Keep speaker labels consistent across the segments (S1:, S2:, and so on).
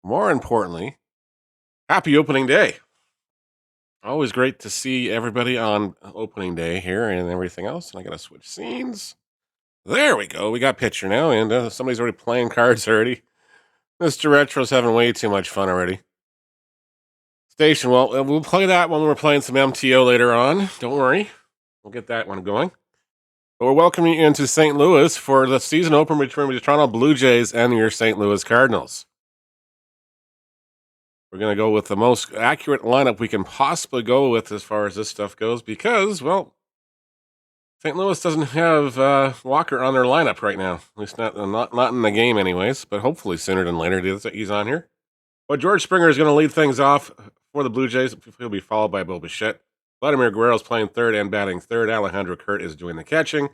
S1: More importantly, happy opening day. Always great to see everybody on opening day here and everything else. And I got to switch scenes. There we go. We got picture now, and somebody's already playing cards already. Mr. Retro's having way too much fun already. Station, well, we'll play that when we're playing some MTO later on. Don't worry. We'll get that one going. But we're welcoming you into St. Louis for the season opener between the Toronto Blue Jays and your St. Louis Cardinals. We're going to go with the most accurate lineup we can possibly go with as far as this stuff goes because, well, St. Louis doesn't have Walker on their lineup right now. At least not in the game anyways, but hopefully sooner than later he's on here. But George Springer is going to lead things off for the Blue Jays. He'll be followed by Bo Bichette. Vladimir Guerrero is playing third and batting third. Alejandro Kurt is doing the catching.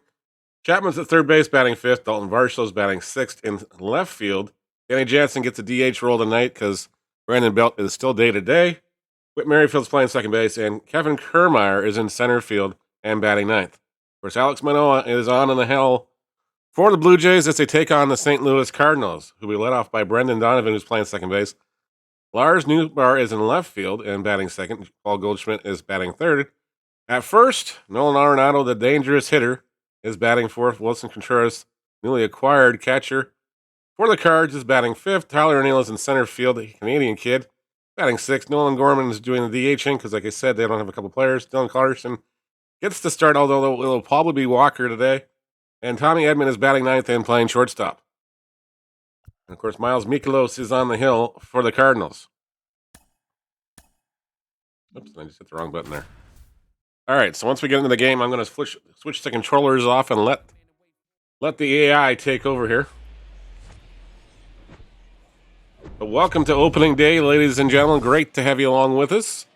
S1: Chapman's at third base batting fifth. Dalton Varsho is batting sixth in left field. Danny Jansen gets a DH role tonight because Brandon Belt is still day-to-day. Whit Merrifield's playing second base, and Kevin Kiermaier is in center field and batting ninth. Of course, Alex Manoa is on in the hill for the Blue Jays as they take on the St. Louis Cardinals, who will be led off by Brendan Donovan, who's playing second base. Lars Newbar is in left field and batting second. Paul Goldschmidt is batting third. At first, Nolan Arenado, the dangerous hitter, is batting fourth. Wilson Contreras, newly acquired catcher for the Cards, is batting fifth. Tyler O'Neill is in center field, the Canadian kid, batting sixth. Nolan Gorman is doing the DHing because, like I said, they don't have a couple players. Dylan Carlson gets the start, although it'll probably be Walker today. And Tommy Edman is batting ninth and playing shortstop. And, of course, Miles Mikolas is on the hill for the Cardinals. Oops, I just hit the wrong button there. All right, so once we get into the game, I'm going to switch the controllers off and let the AI take over here. But welcome to opening day, ladies and gentlemen. Great to have you along with us.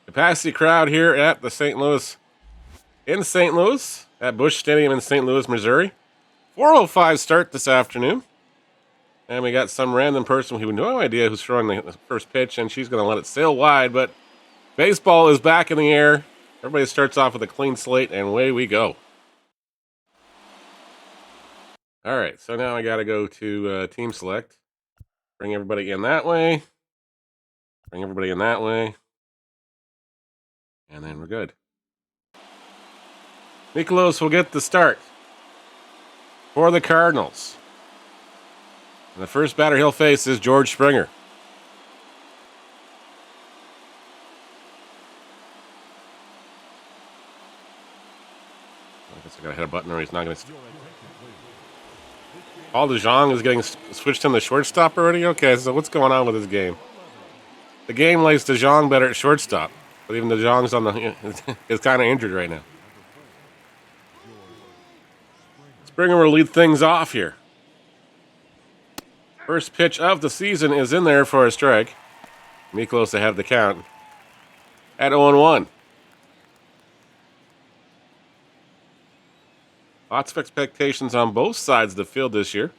S1: Capacity crowd here at the St. Louis at Busch Stadium in St. Louis, Missouri. 4:05 start this afternoon. And we got some random person who had no idea who's throwing the first pitch, and she's going to let it sail wide. But baseball is back in the air. Everybody starts off with a clean slate, and away we go. All right, so now I got to go to team select. Bring everybody in that way. Bring everybody in that way. And then we're good. Mikolas will get the start for the Cardinals. And the first batter he'll face is George Springer. I guess I gotta hit a button or he's not gonna. Paul DeJong is getting switched in the shortstop already? Okay, so what's going on with this game? The game likes DeJong better at shortstop, but even DeJong's is kind of injured right now. Springer will lead things off here. First pitch of the season is in there for a strike. Mikolas to have the count at 0-1. Lots of expectations on both sides of the field this year.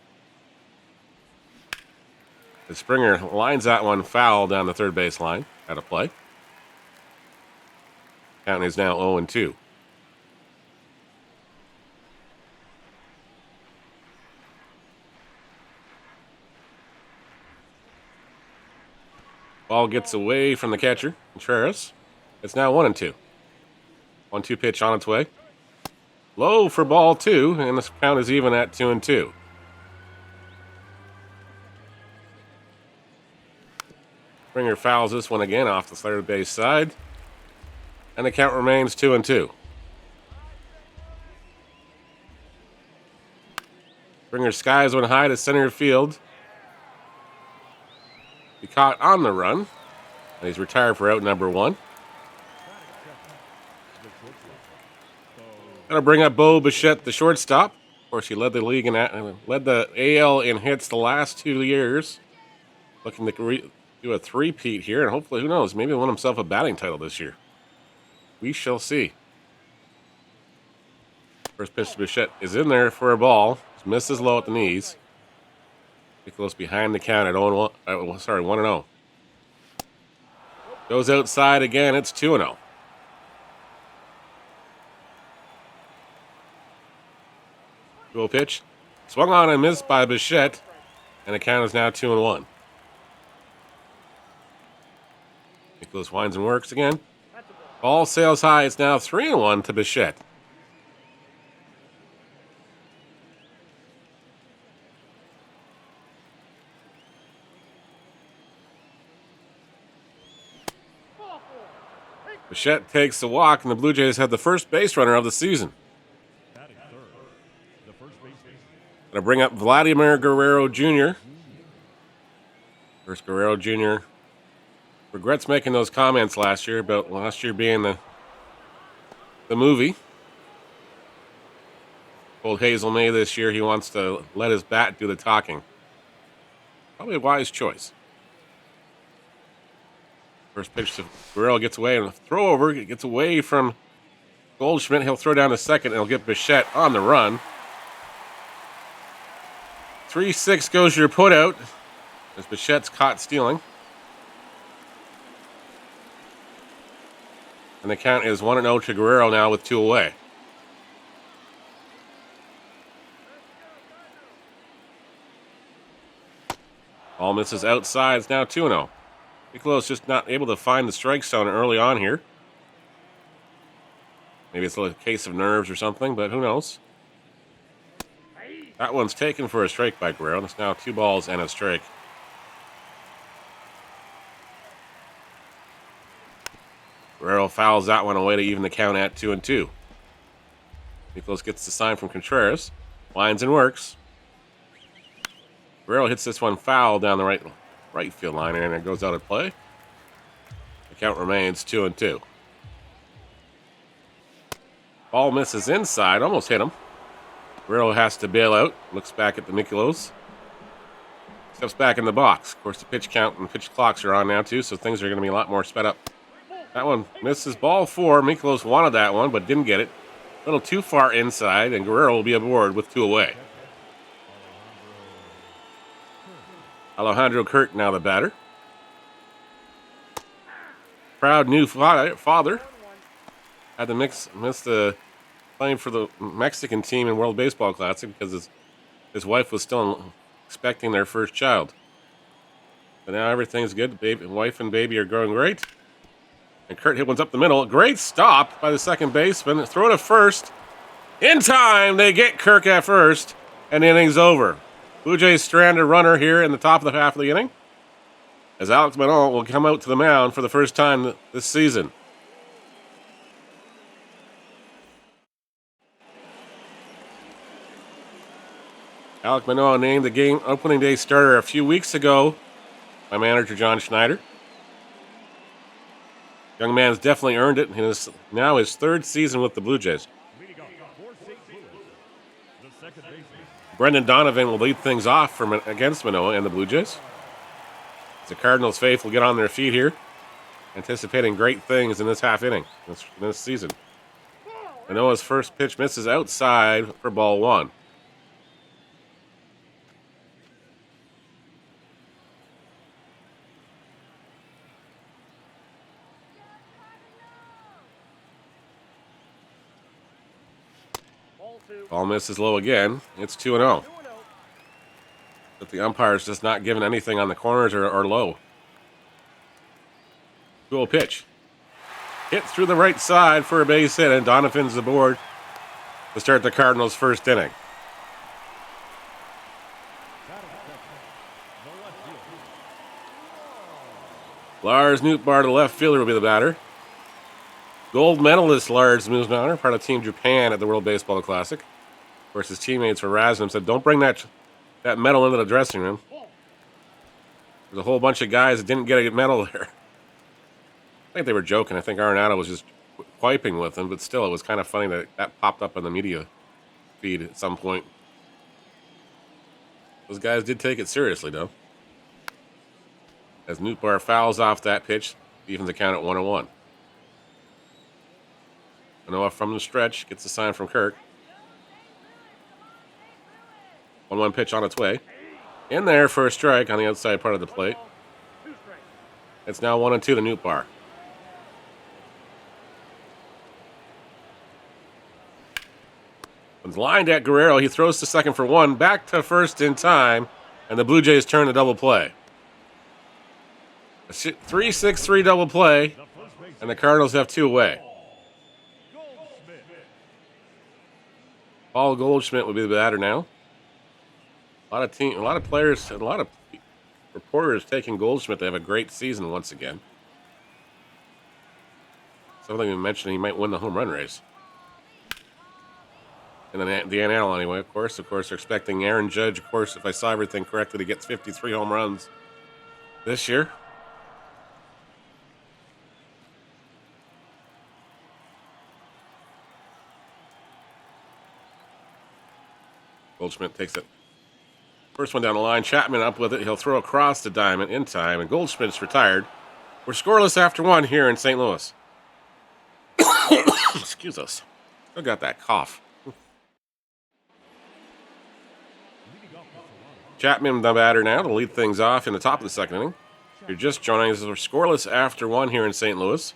S1: The Springer lines that one foul down the third base line at a play. Count is now 0-2. Ball gets away from the catcher, Contreras. It's now 1-2. 1-2 pitch on its way. Low for ball two, and the count is even at 2-2. Springer fouls this one again off the third base side, and the count remains 2-2. Springer skies one high to center field. He caught on the run, and he's retired for out number one. Gonna bring up Bo Bichette, the shortstop. Of course, he led the league led the AL in hits the last 2 years. Looking to do a three-peat here, and hopefully, who knows, maybe win himself a batting title this year. We shall see. First pitch to Bichette is in there for a ball. Misses low at the knees. Mikolas behind the count at 1-0. Goes outside again. It's 2-0. Dual pitch. Swung on and missed by Bichette. And the count is now 2-1. Nicholas winds and works again. Ball sails high. It's now 3-1 to Bichette. Bichette takes the walk, and the Blue Jays have the first base runner of the season. Going to bring up Vladimir Guerrero Jr. First, Guerrero Jr. regrets making those comments last year about last year being the movie. Told Hazel May this year he wants to let his bat do the talking. Probably a wise choice. First pitch to Guerrero, gets away, and a throw over. It gets away from Goldschmidt. He'll throw down to second, and he'll get Bichette on the run. 3-6 goes your putout as Bichette's caught stealing. And the count is 1-0 to Guerrero now with 2 away. Ball misses outside. It's now 2-0. Miklos just not able to find the strike zone early on here. Maybe it's a case of nerves or something, but who knows? That one's taken for a strike by Guerrero. It's now 2 balls and a strike. Guerrero fouls that one away to even the count at 2-2. Miklos gets the sign from Contreras. Lines and works. Guerrero hits this one foul down the right field line, and it goes out of play. The count remains 2-2. Ball misses inside, almost hit him. Guerrero has to bail out. Looks back at the Miklos. Steps back in the box. Of course, the pitch count and pitch clocks are on now, too, so things are going to be a lot more sped up. That one misses ball 4. Miklos wanted that one, but didn't get it. A little too far inside, and Guerrero will be aboard with 2 away. Alejandro Kirk now the batter. Proud new father. Had to miss the playing for the Mexican team in World Baseball Classic because his wife was still expecting their first child. But now everything's good. Wife and baby are growing great. And Kurt hit one's up the middle. Great stop by the second baseman. Throw to first. In time, they get Kirk at first, and the inning's over. Blue Jays stranded runner here in the top of the half of the inning, as Alex Manoa will come out to the mound for the first time this season. Alex Manoa named the game opening day starter a few weeks ago by manager John Schneider. Young man's definitely earned it. It is now his 3rd season with the Blue Jays. Brendan Donovan will lead things off against Manoa and the Blue Jays. The Cardinals faithful get on their feet here, anticipating great things in this half inning, this season. Manoa's first pitch misses outside for ball 1. Ball misses low again. It's 2-0. But the umpire's just not giving anything on the corners or low. 2-0 pitch. Hit through the right side for a base hit, and Donovan's aboard to start the Cardinals' first inning. Lars Nootbaar, the left fielder, will be the batter. Gold medalist Lars Nootbaar, part of Team Japan at the World Baseball Classic. Of course, his teammates were razzing him, said, "Don't bring that medal into the dressing room." There's a whole bunch of guys that didn't get a medal there. I think they were joking. I think Arenado was just wiping with them, but still, it was kind of funny that popped up on the media feed at some point. Those guys did take it seriously, though. As Nootbaar fouls off that pitch, evens the count at 1-1. Manoa from the stretch gets a sign from Kirk. 1-1 pitch on its way. In there for a strike on the outside part of the plate. It's now 1-2 to Nootbaar. One's lined at Guerrero. He throws to second for 1. Back to first in time. And the Blue Jays turn to double play. A 3-6-3 double play, and the Cardinals have 2 away. Paul Goldschmidt would be the batter now. A lot of players, and a lot of reporters taking Goldschmidt to have a great season once again. Some of them mentioned he might win the home run race. And then the NL anyway, of course. They're expecting Aaron Judge, of course, if I saw everything correctly, he gets 53 home runs this year. Goldschmidt takes it. First one down the line. Chapman up with it. He'll throw across the diamond in time, and Goldschmidt's retired. We're scoreless after 1 here in St. Louis. Excuse us. Still got that cough. Chapman, the batter now, to lead things off in the top of the second inning. If you're just joining us, we're scoreless after 1 here in St. Louis.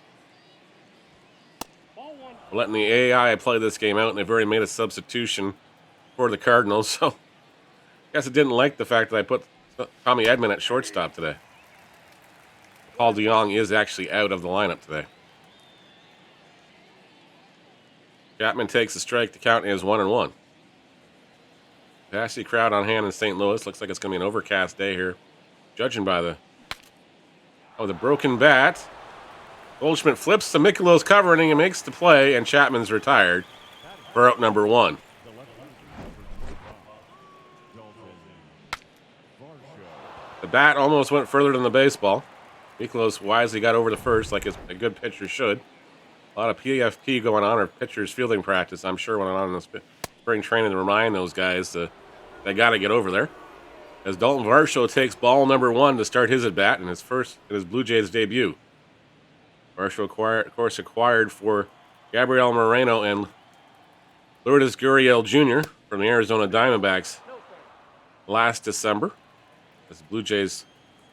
S1: We're letting the AI play this game out, and they've already made a substitution for the Cardinals, so I guess it didn't like the fact that I put Tommy Edman at shortstop today. Paul DeJong is actually out of the lineup today. Chapman takes a strike. The count is 1-1. Capacity crowd on hand in St. Louis. Looks like it's going to be an overcast day here, judging by the broken bat. Goldschmidt flips to Mikolos covering and makes the play, and Chapman's retired for out number 1. The bat almost went further than the baseball. Mikolos wisely got over to first like a good pitcher should. A lot of PFP going on, or pitchers fielding practice, I'm sure, went on in the spring training to remind those guys they got to get over there. As Dalton Varsho takes ball number 1 to start his at-bat in his Blue Jays debut. Varsho, acquired for Gabriel Moreno and Lourdes Gurriel Jr. from the Arizona Diamondbacks last December. As the Blue Jays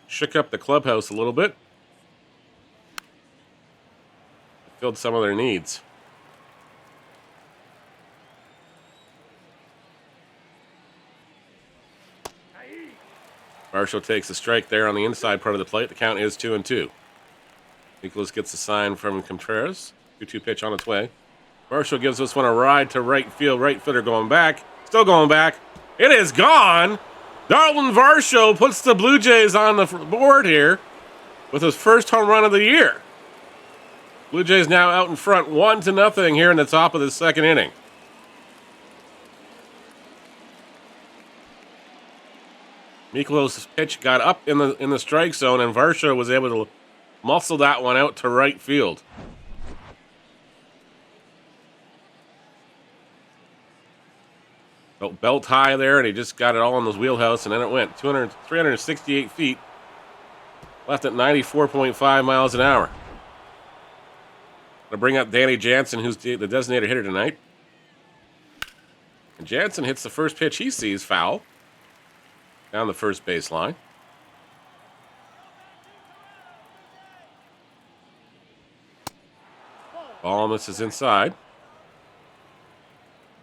S1: shook up the clubhouse a little bit, filled some of their needs. Varsho takes a strike there on the inside part of the plate. The count is 2-2. Nicholas gets a sign from Contreras. 2-2 pitch on its way. Varsho gives this one a ride to right field. Right fielder going back. Still going back. It is gone. Dalton Varsho puts the Blue Jays on the board here with his first home run of the year. Blue Jays now out in front 1-0 here in the top of the second inning. Mikolos' pitch got up in the strike zone, and Varsho was able to muscle that one out to right field. Belt high there, and he just got it all in his wheelhouse, and then it went 368 feet, left at 94.5 miles an hour. Gonna bring up Danny Jansen, who's the designated hitter tonight. And Jansen hits the first pitch he sees foul down the first baseline. Ball misses inside.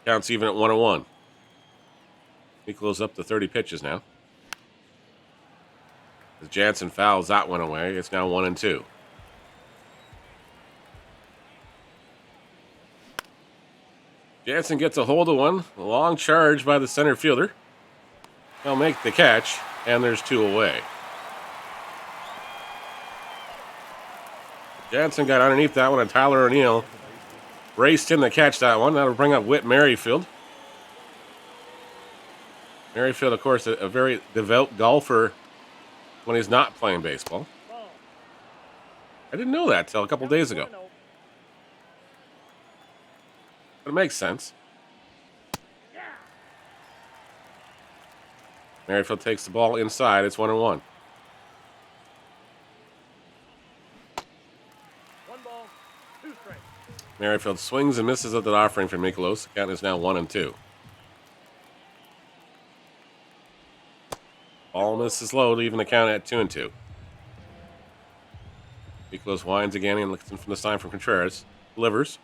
S1: Counts even at 1-1. Mikolos up to 30 pitches now. As Jansen fouls that one away, it's now 1-2. Jansen gets a hold of one. A long charge by the center fielder. He'll make the catch, and there's 2 away. Jansen got underneath that one, and Tyler O'Neill raced in to catch that one. That'll bring up Whit Merrifield. Merrifield, of course, a very devout golfer when he's not playing baseball. I didn't know that till a couple days ago. But it makes sense. Merrifield takes the ball inside. It's 1-1.
S2: 1 ball, 2 strikes.
S1: Merrifield swings and misses at the offering from Mikolos. The count is now 1-2. Ball misses low, leaving the count at 2-2. Mikolos winds again and looks from the sign from Contreras. Delivers.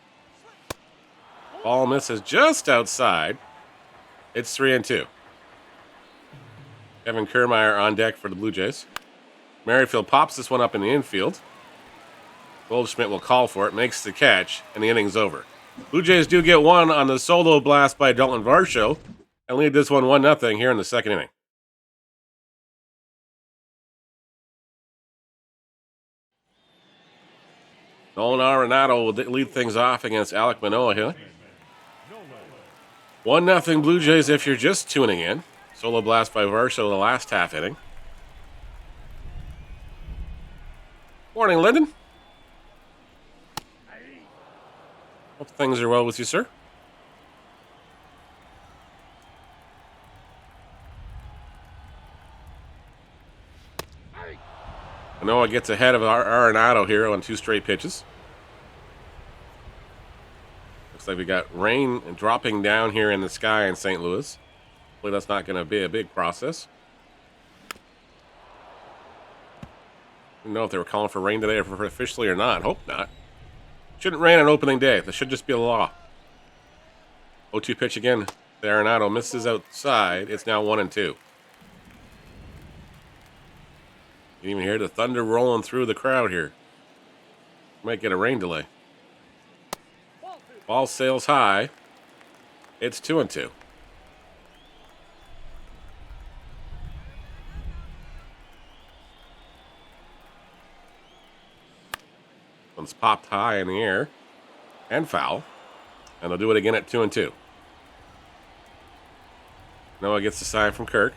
S1: Ball misses just outside. It's 3-2. Kevin Kiermaier on deck for the Blue Jays. Merrifield pops this one up in the infield. Goldschmidt will call for it, makes the catch, and the inning's over. Blue Jays do get one on the solo blast by Dalton Varsho and lead this one 1-0 here in the second inning. Nolan Arenado will lead things off against Alek Manoa here. 1-0 Blue Jays if you're just tuning in. Solo blast by Varsho the last half inning. Morning, Lyndon. Hope things are well with you, sir. Manoa gets ahead of Arenado here on 2 straight pitches. Looks like we got rain dropping down here in the sky in St. Louis. Hopefully that's not going to be a big process. I don't know if they were calling for rain today officially or not. Hope not. Shouldn't rain on opening day. That should just be a law. 0-2 pitch again. The Arenado misses outside. It's now 1-2. You can even hear the thunder rolling through the crowd here. Might get a rain delay. Ball sails high. It's 2-2. One's popped high in the air and foul. And they'll do it again at 2-2. Noah gets the sign from Kirk.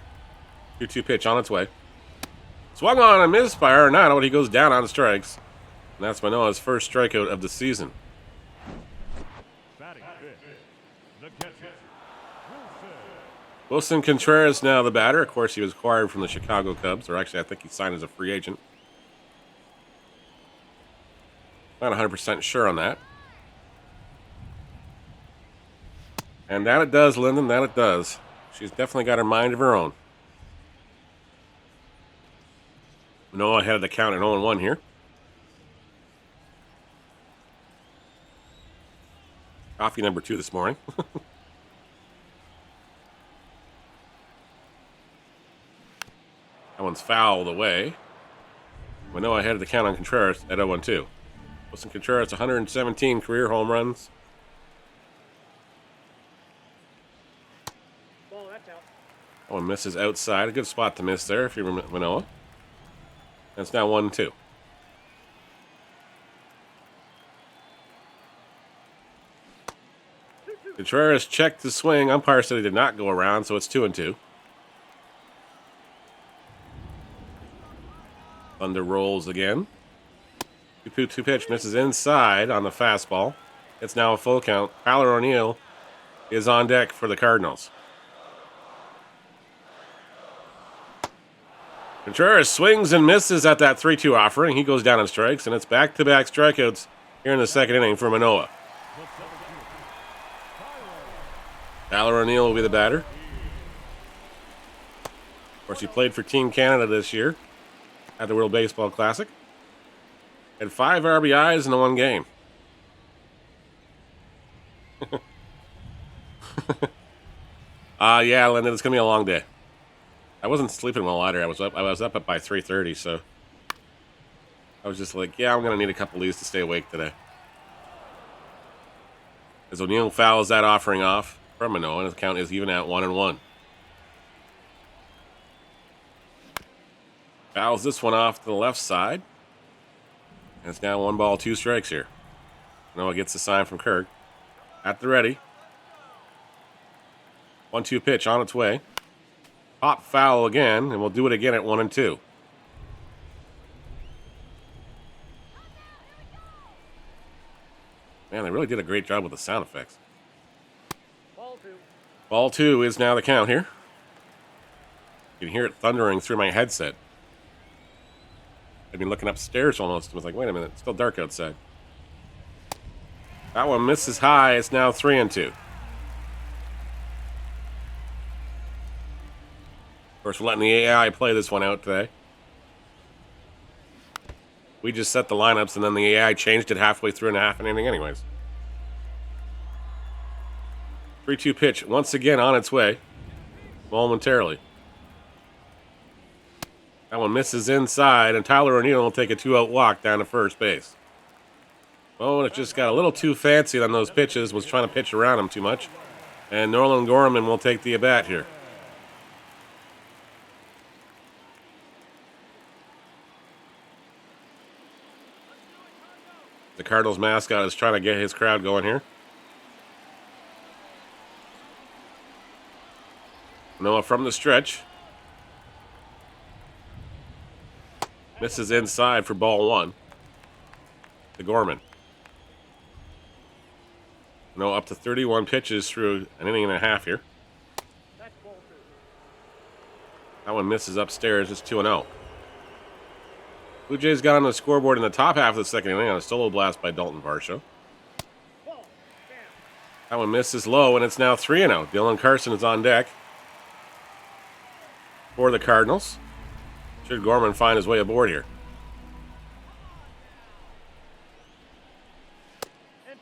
S1: 2-2 pitch on its way. Swung on and missed by Arenado, but he goes down on strikes. And that's Manoa's first strikeout of the season. Wilson Contreras now the batter. Of course, he was acquired from the Chicago Cubs, or actually I think he signed as a free agent. Not 100% sure on that. And that it does, Lyndon, that it does. She's definitely got her mind of her own. Manoa ahead of the count at 0-1 here. Coffee number 2 this morning. That one's fouled away. Manoa ahead of the count on Contreras at 0-2. Wilson Contreras, 117 career home runs.
S2: Ball, that's out.
S1: That one misses outside. A good spot to miss there if you're Manoa. And it's now 1-2. Contreras checked the swing. Umpire said he did not go around, so it's 2-2. Thunder rolls again. 2-2 pitch misses inside on the fastball. It's now a full count. Tyler O'Neill is on deck for the Cardinals. Contreras swings and misses at that 3-2 offering. He goes down in strikes, and it's back-to-back strikeouts here in the second inning for Manoa. Tyler O'Neill will be the batter. Of course, he played for Team Canada this year at the World Baseball Classic. Had 5 RBIs in the one game. Yeah, Lyndon, it's gonna be a long day. I wasn't sleeping well either. I was up at by 3:30, so I was just like, yeah, I'm gonna need a couple leads to stay awake today. As O'Neill fouls that offering off from Manoa, and his count is even at 1-1. Fouls this one off to the left side. And it's now 1 ball, 2 strikes here. Manoa gets the sign from Kirk. At the ready. 1-2 pitch on its way. Pop foul again, and we'll do it again at 1-2. Man, they really did a great job with the sound effects.
S2: Ball 2.
S1: Ball 2 is now the count here. You can hear it thundering through my headset. I've been looking upstairs almost. I was like, wait a minute, it's still dark outside. That one misses high. It's now 3-2. Of course, we're letting the AI play this one out today. We just set the lineups, and then the AI changed it halfway through in a half an inning anyways. 3-2 pitch once again on its way. Momentarily. That one misses inside, and Tyler O'Neill will take a 2-out walk down to first base. Oh, it just got a little too fancy on those pitches, was trying to pitch around him too much. And Norland Gorman will take the at-bat here. The Cardinals mascot is trying to get his crowd going here. Manoa from the stretch. Misses inside for ball one. To Gorman. Manoa up to 31 pitches through an inning and a half here.
S2: That's ball 2.
S1: That one misses upstairs. It's 2-0. Blue Jays got on the scoreboard in the top half of the second inning on a solo blast by Dalton Varsho.
S2: Ball. Down.
S1: That one misses low, and it's now 3-0. Dylan Carson is on deck for the Cardinals. Should Gorman find his way aboard here?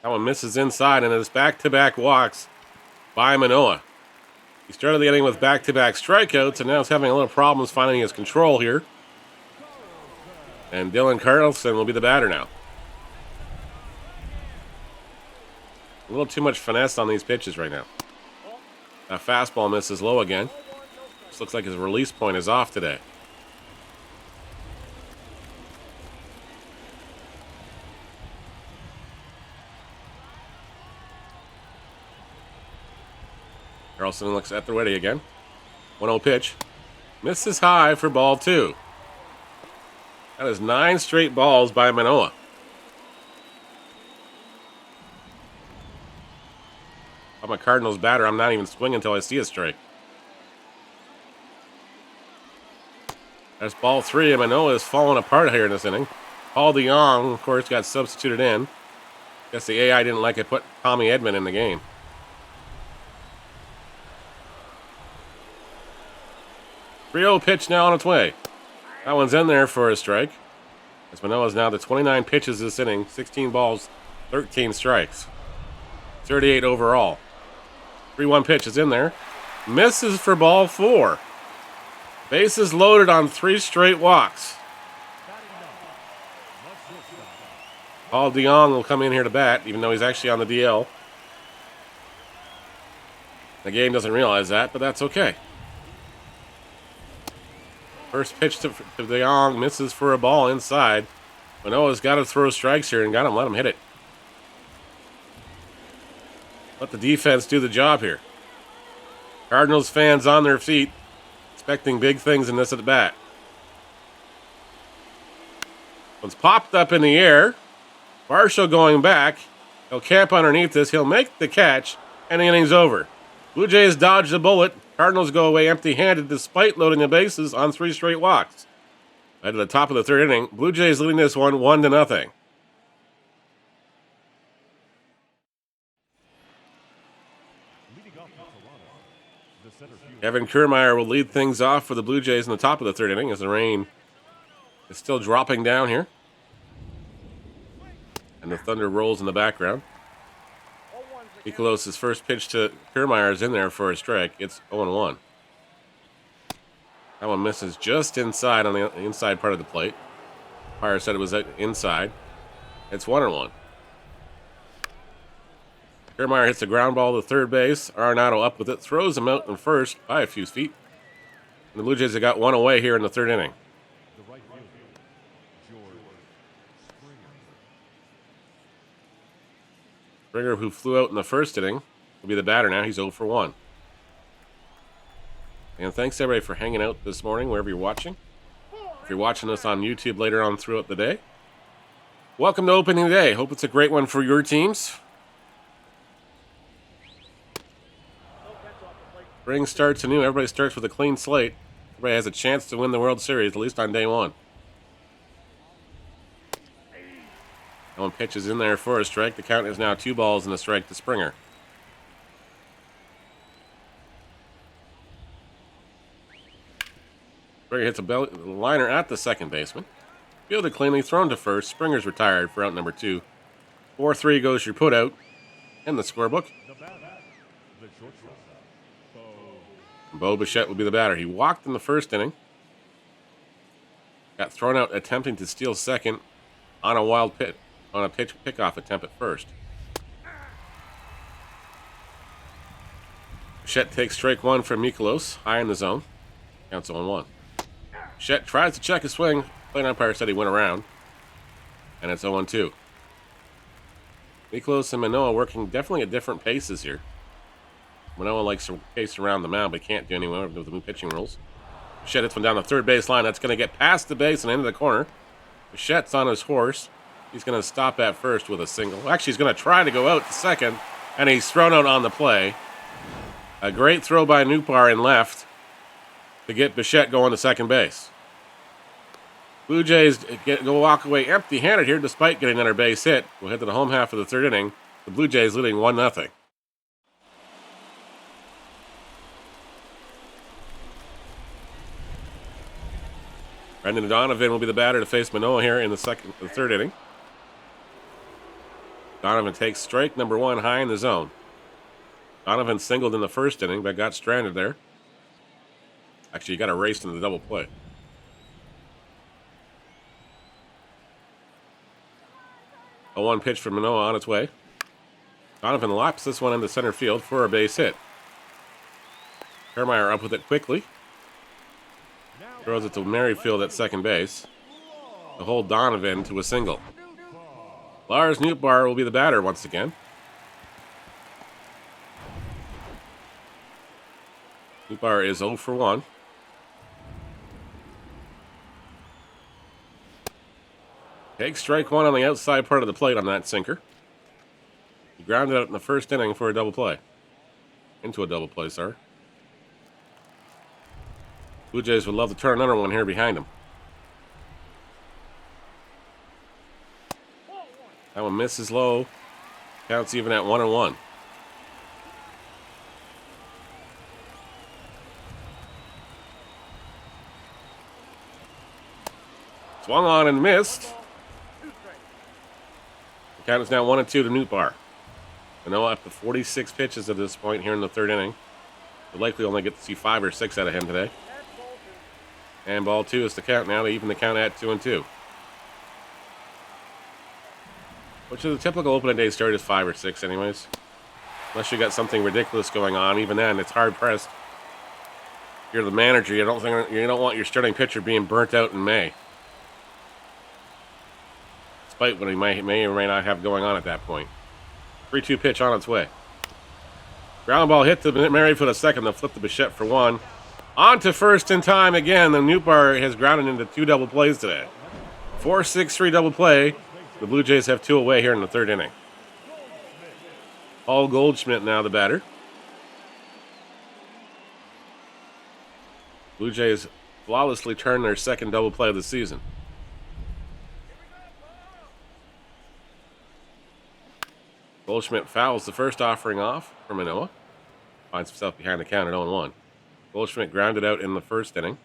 S1: That one misses inside, and it's back-to-back walks by Manoa. He started the inning with back-to-back strikeouts, and now he's having a little problems finding his control here. And Dylan Carlson will be the batter now. A little too much finesse on these pitches right now. That fastball misses low again. This looks like his release point is off today. Carlson looks at the ready again. 1-0 pitch. Misses high for ball 2. That is 9 straight balls by Manoa. I'm a Cardinals batter. I'm not even swinging until I see a strike. That's ball 3, and Manoa is falling apart here in this inning. Paul DeYoung, of course, got substituted in. Guess the AI didn't like it, put Tommy Edman in the game. Three-0 pitch now on its way. That one's in there for a strike. As Manoa's now to 29 pitches this inning, 16 balls, 13 strikes. 38 overall. 3-1 pitch is in there. Misses for ball 4. Bases loaded on 3 straight walks. Paul DeYoung will come in here to bat, even though he's actually on the DL. The game doesn't realize that, but that's okay. First pitch to DeYoung, misses for a ball inside. Manoa's got to throw strikes here and got him. Let him hit it. Let the defense do the job here. Cardinals fans on their feet, expecting big things in this at bat. One's popped up in the air. Varsho going back. He'll camp underneath this. He'll make the catch, and the inning's over. Blue Jays dodge the bullet. Cardinals go away empty-handed despite loading the bases on 3 straight walks. Right at the top of the 3rd inning, Blue Jays leading this one 1-0. Kevin Kiermaier will lead things off for the Blue Jays in the top of the 3rd inning as the rain is still dropping down here. And the thunder rolls in the background. Mikolas' first pitch to Kiermaier is in there for a strike. It's 0-1. That one misses just inside on the inside part of the plate. Fire said it was inside. It's 1-1. Kiermaier hits a ground ball to third base. Arenado up with it, throws him out in first by a few feet. And the Blue Jays have got one away here in the 3rd inning. Springer, who flew out in the 1st inning, will be the batter now. He's 0 for 1. And thanks everybody for hanging out this morning, wherever you're watching. If you're watching us on YouTube later on throughout the day, welcome to opening day. Hope it's a great one for your teams. Spring starts anew. Everybody starts with a clean slate. Everybody has a chance to win the World Series, at least on day 1. That one pitches in there for a strike. The count is now 2 balls and a strike to Springer. Springer hits a liner at the second baseman. Fielded cleanly, thrown to first. Springer's retired for out number 2. 4-3 goes your put out in the scorebook. Bo Bichette will be the batter. He walked in the 1st inning. Got thrown out attempting to steal second on a wild pitch, on a pickoff attempt at first. Bichette takes strike one from Mikolos, high in the zone. Counts 0-1. Bichette tries to check his swing. Plate umpire said he went around. And it's 0-2. Mikolos and Manoa working definitely at different paces here. Manoa likes to pace around the mound, but can't do anywhere with the new pitching rules. Bichette hits one down the third base line. That's going to get past the base and into the corner. Bichette's on his horse. He's going to stop at first with a single. Actually, he's going to try to go out to second, and he's thrown out on the play. A great throw by Newpar in left to get Bichette going to second base. Blue Jays go walk away empty-handed here despite getting another base hit. We'll head to the home half of the third inning. The Blue Jays leading 1-0. Brendan Donovan will be the batter to face Manoa here in the third inning. Donovan takes strike number one high in the zone. Donovan singled in the first inning, but got stranded there. Actually, he got erased in the double play. A 1 pitch from Manoa on its way. Donovan laps this one into center field for a base hit. Kiermaier up with it quickly. Throws it to Merrifield at second base to hold Donovan to a single. Lars Nootbaar will be the batter once again. Nootbaar is 0 for 1. Takes strike one on the outside part of the plate on that sinker. He grounded out in the first inning for a double play. Into a double play, sorry. Blue Jays would love to turn another one here behind him. That one misses low. Counts even at 1-1. Swung on and missed. The count is now 1-2 to Nootbaar. Manoa up to 46 pitches at this point here in the third inning. We'll likely only get to see 5 or 6 out of him today. And ball 2 is the count now to even the count at 2-2. Which is a typical opening day start is 5 or 6 anyways. Unless you got something ridiculous going on. Even then, it's hard pressed. You're the manager. You don't want your starting pitcher being burnt out in May. Despite what he may or may not have going on at that point. 3-2 pitch on its way. Ground ball hit to Merrifield a second. They'll flip the Bichette for 1. On to first in time again. The Nootbaar has grounded into 2 double plays today. 4-6-3 double play. The Blue Jays have 2 away here in the third inning. Paul Goldschmidt now the batter. Blue Jays flawlessly turn their second double play of the season. Goldschmidt fouls the first offering off for Manoa. Finds himself behind the count at 0-1. Goldschmidt grounded out in the first inning.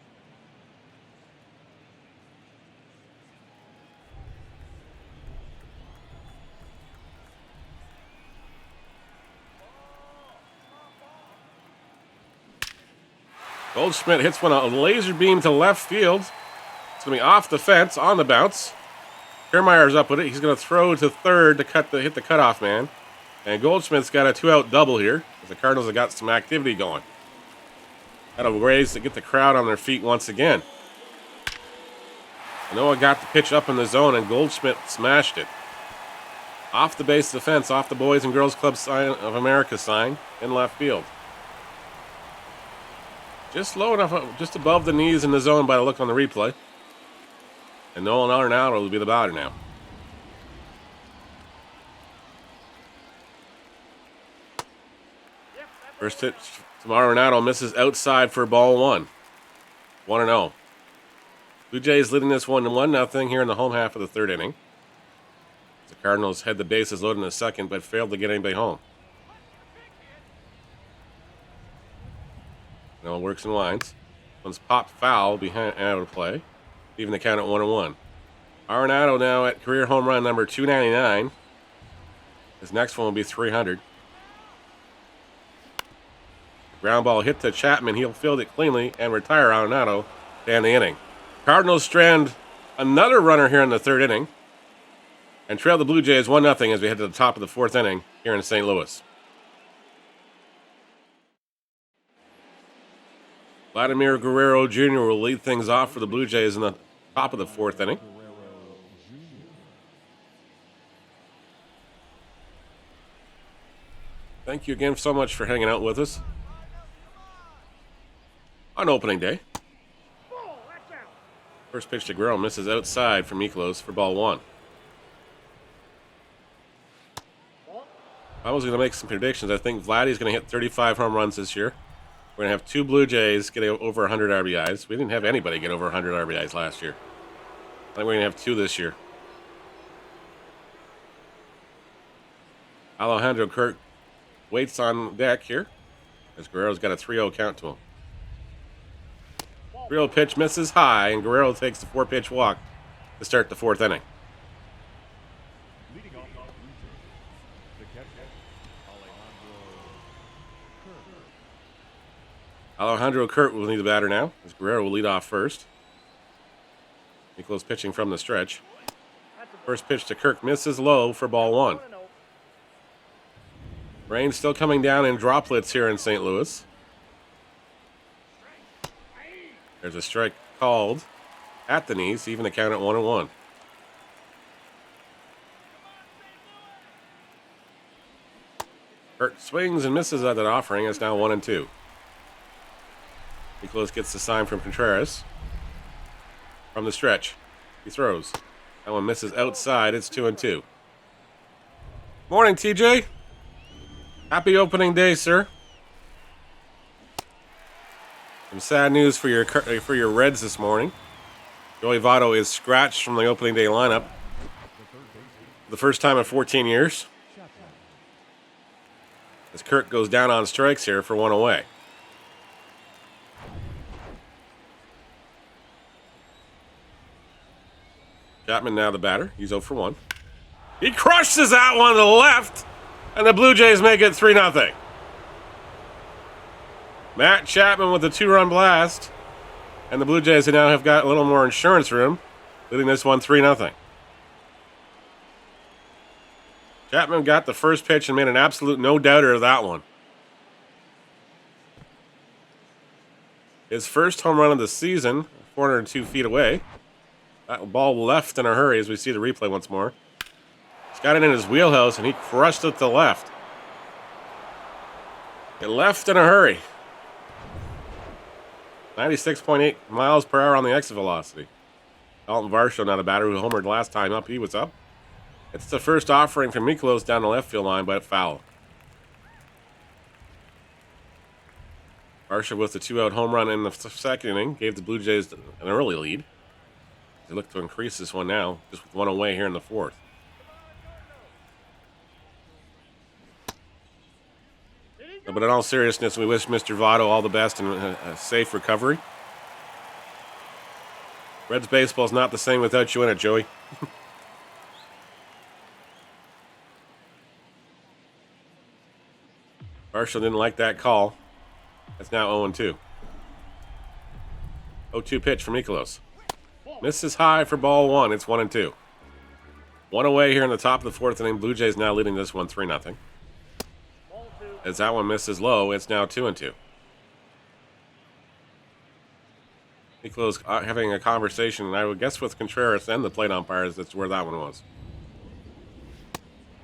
S1: Goldschmidt hits one a laser beam to left field. It's going to be off the fence on the bounce. Kiermaier's up with it. He's going to throw to third to hit the cutoff man. And Goldschmidt's got a 2-out double here. As the Cardinals have got some activity going. Got a raise to get the crowd on their feet once again. Manoa got the pitch up in the zone and Goldschmidt smashed it. Off the base of the fence, off the Boys and Girls Club sign of America sign in left field. Just low enough, just above the knees in the zone by the look on the replay. And Nolan Arenado will be the batter now. First hit from Arenado misses outside for ball 1. 1-0. Blue Jays leading this 1-0 here in the home half of the third inning. The Cardinals had the bases loaded in the second, but failed to get anybody home. No works and winds. One's popped foul behind out of play. Even the count at 1-1. Arenado now at career home run number 299. His next one will be 300. Ground ball hit to Chapman. He'll field it cleanly and retire Arenado to end the inning. Cardinals strand another runner here in the third inning and trail the Blue Jays 1-0 as we head to the top of the fourth inning here in St. Louis. Vladimir Guerrero Jr. will lead things off for the Blue Jays in the top of the fourth inning. Thank you again so much for hanging out with us on opening day.
S2: Ball, that's out.
S1: First pitch to Guerrero misses outside from Miklos for ball one.
S2: Ball.
S1: I was going to make some predictions. I think Vladdy's going to hit 35 home runs this year. We're going to have two Blue Jays get over 100 RBIs. We didn't have anybody get over 100 RBIs last year. I think we're going to have two this year. Alejandro Kirk waits on deck here as Guerrero's got a 3-0 count to him. 3-0 pitch misses high, and Guerrero takes the 4-pitch walk to start the fourth inning.
S3: Leading off the catcher,
S1: Alejandro Kirk will need the batter now, as Guerrero will lead off first. Miklos pitching from the stretch. First pitch to Kirk misses low for ball one.
S2: 1-0.
S1: Rain still coming down in droplets here in St. Louis. There's a strike called at the knees, even the count at 1-1. Kirk swings and misses at that offering. It's now 1-2. Miklos gets the sign from Contreras. From the stretch, he throws. That one misses outside. It's 2-2. Morning, TJ. Happy opening day, sir. Some sad news for your Reds this morning. Joey Votto is scratched from the opening day lineup for the first time in 14 years. As Kirk goes down on strikes here for one away. Chapman now the batter. He's 0 for 1. He crushes that one to the left, and the Blue Jays make it 3-0. Matt Chapman with a 2-run blast, and the Blue Jays now have got a little more insurance room, leading this one 3-0. Chapman got the first pitch and made an absolute no-doubter of that one. His first home run of the season, 402 feet away. That ball left in a hurry as we see the replay once more. He's got it in his wheelhouse, and he crushed it to left. It left in a hurry. 96.8 miles per hour on the exit velocity. Dalton Varsho, now the batter who homered last time up. He was up. It's the first offering from Miklos down the left field line, but foul. Varsho with the 2-out home run in the second inning gave the Blue Jays an early lead. They look to increase this one now, just with one away here in the fourth. But in all seriousness, we wish Mr. Votto all the best and a safe recovery. Reds baseball is not the same without you in it, Joey. Varsho didn't like that call. That's now 0-2. 0-2 pitch from Miklos. Misses high for ball one. It's 1-2. One away here in the top of the fourth inning. Blue Jays now leading this one 3-0. As that one misses low, it's now 2-2. Miklos having a conversation, and I would guess with Contreras and the plate umpires, that's where that one was.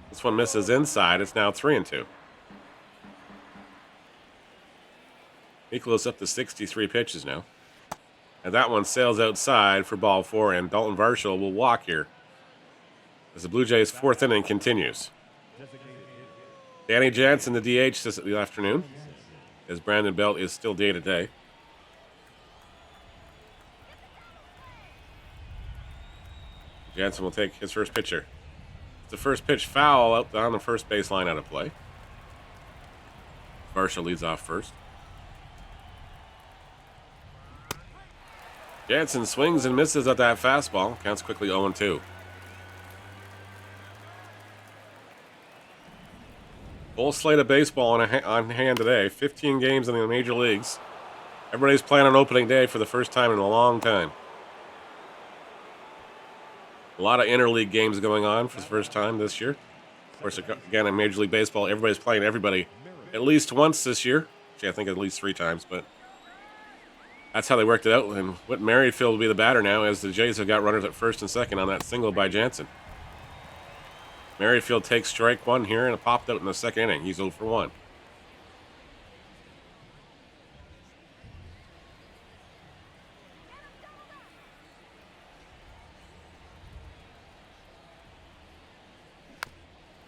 S1: This one misses inside. It's now 3-2. Miklos up to 63 pitches now. And that one sails outside for ball four, and Dalton Varsho will walk here as the Blue Jays' fourth inning continues. Danny Jansen, the DH, this afternoon, as Brandon Belt is still day-to-day. Jansen will take his first pitcher. It's the first pitch foul out on the first baseline out of play. Varsho leads off first. Jansen swings and misses at that fastball. Counts quickly 0-2. Full slate of baseball on hand today. 15 games in the major leagues. Everybody's playing on opening day for the first time in a long time. A lot of interleague games going on for the first time this year. Of course, again, in Major League Baseball, everybody's playing everybody at least once this year. Actually, I think at least 3 times, but that's how they worked it out. And Whit Merrifield will be the batter now, as the Jays have got runners at first and second on that single by Jansen. Merrifield takes strike 1 here, and it popped out in the second inning. He's 0 for 1.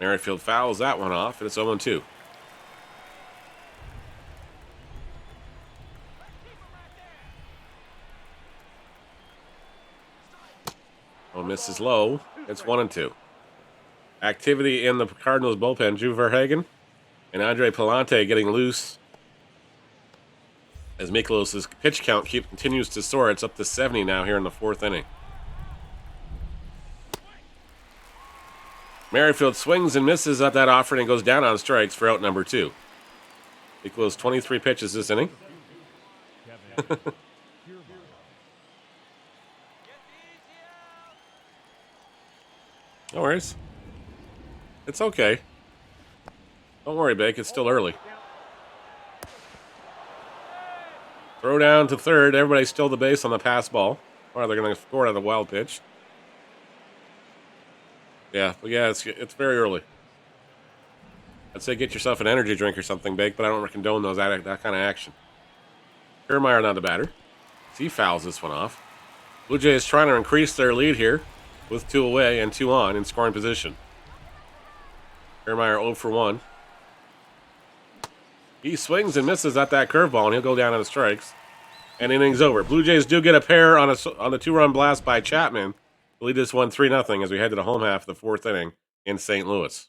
S1: Merrifield fouls that one off, and it's 0-2. Oh, misses low. It's 1-2. Activity in the Cardinals bullpen. Drew Verhagen and Andre Palante getting loose as Miklos' pitch count continues to soar. It's up to 70 now here in the 4th inning. Merrifield swings and misses at that offer and goes down on strikes for out number 2. Miklos 23 pitches this inning. No worries. It's okay. Don't worry, Bake. It's still early. Throw down to third. Everybody's still the base on the pass ball. Or they're going to score out of the wild pitch. Yeah, but yeah, it's very early. I'd say get yourself an energy drink or something, Bake, but I don't condone that kind of action. Kiermaier not the batter. He fouls this one off. Blue Jays trying to increase their lead here with 2 away and 2 on in scoring position. Kiermaier 0 for 1. He swings and misses at that curveball, and he'll go down on the strikes. And inning's over. Blue Jays do get a pair on the 2-run blast by Chapman. The lead this one 3-0 as we head to the home half of the 4th inning in St. Louis.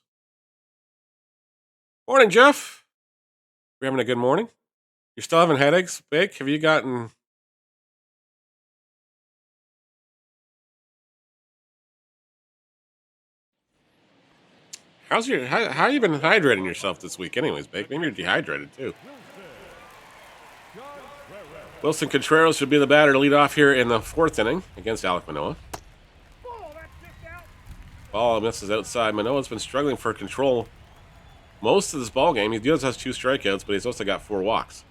S1: Morning, Jeff. You're having a good morning? You're still having headaches, Bake? Have you gotten... How you been hydrating yourself this week anyways, Bake? Maybe you're dehydrated too. Wilson Contreras should be the batter to lead off here in the 4th inning against Alek Manoa. Ball misses outside. Manoa's been struggling for control most of this ball game. He does have 2 strikeouts, but he's also got 4 walks.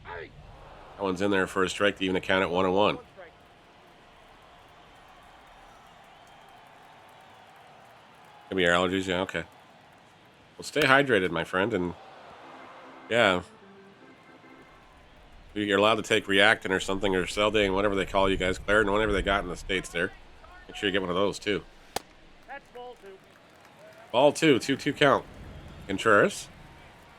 S1: That one's in there for a strike to even account at 1-1. Could be your allergies, yeah, okay. Well, stay hydrated, my friend, and yeah. You're allowed to take Reactin or something, or Celdane, whatever they call you guys, Claritin, whatever they got in the States there. Make sure you get one of those, too.
S2: That's ball 2.
S1: Ball 2, 2-2 count. Contreras.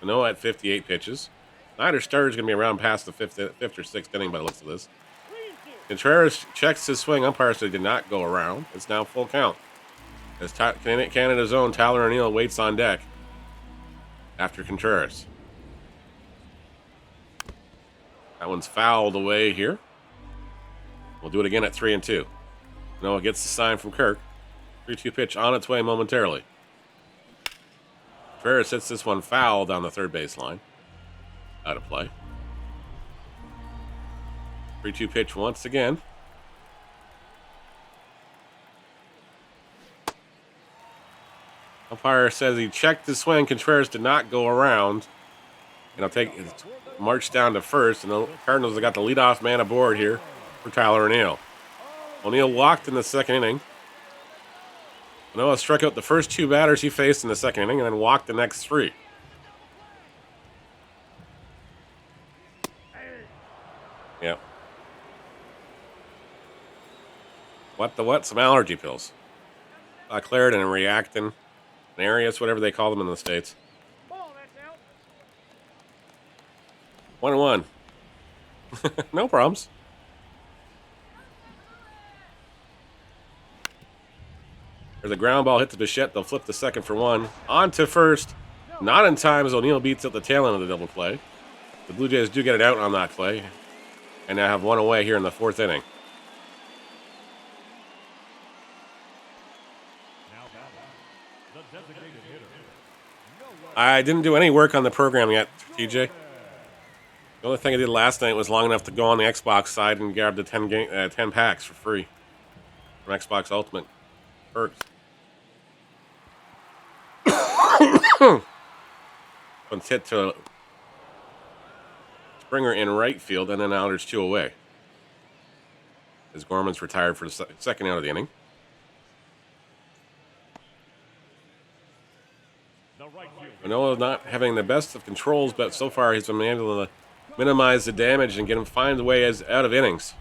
S1: Manoa at 58 pitches. Neither starter is going to be around past the 5th or 6th inning by the looks of this. Contreras checks his swing. Umpire said he did not go around. It's now full count. As Canada's own Tyler O'Neill waits on deck after Contreras. That one's fouled away here. We'll do it again at 3-2. Noah gets the sign from Kirk. 3-2 pitch on its way momentarily. Contreras hits this one foul down the third baseline. Out of play. 3-2 pitch once again. Umpire says he checked his swing. Contreras did not go around. And I'll take march down to first. And the Cardinals have got the leadoff man aboard here for Tyler O'Neill. O'Neill walked in the 2nd inning. Manoa struck out the first 2 batters he faced in the 2nd inning and then walked the next 3. Yep. What the what? Some allergy pills. Claritin and Reactin. Arius, whatever they call them in the States.
S2: Ball, that's out.
S1: 1-1. No problems. There's a ground ball hit to Bichette. They'll flip the second for 1. On to first. Not in time as O'Neill beats at the tail end of the double play. The Blue Jays do get it out on that play. And now have 1 away here in the 4th inning. I didn't do any work on the program yet, TJ. The only thing I did last night was long enough to go on the Xbox side and grab the 10 packs for free. from Xbox Ultimate perks. One's hit to Springer in right field, and then now there's 2 away. As Gorman's retired for the second out of the inning. Manoa not having the best of controls, but so far he's been able to minimize the damage and get him find a way out of innings.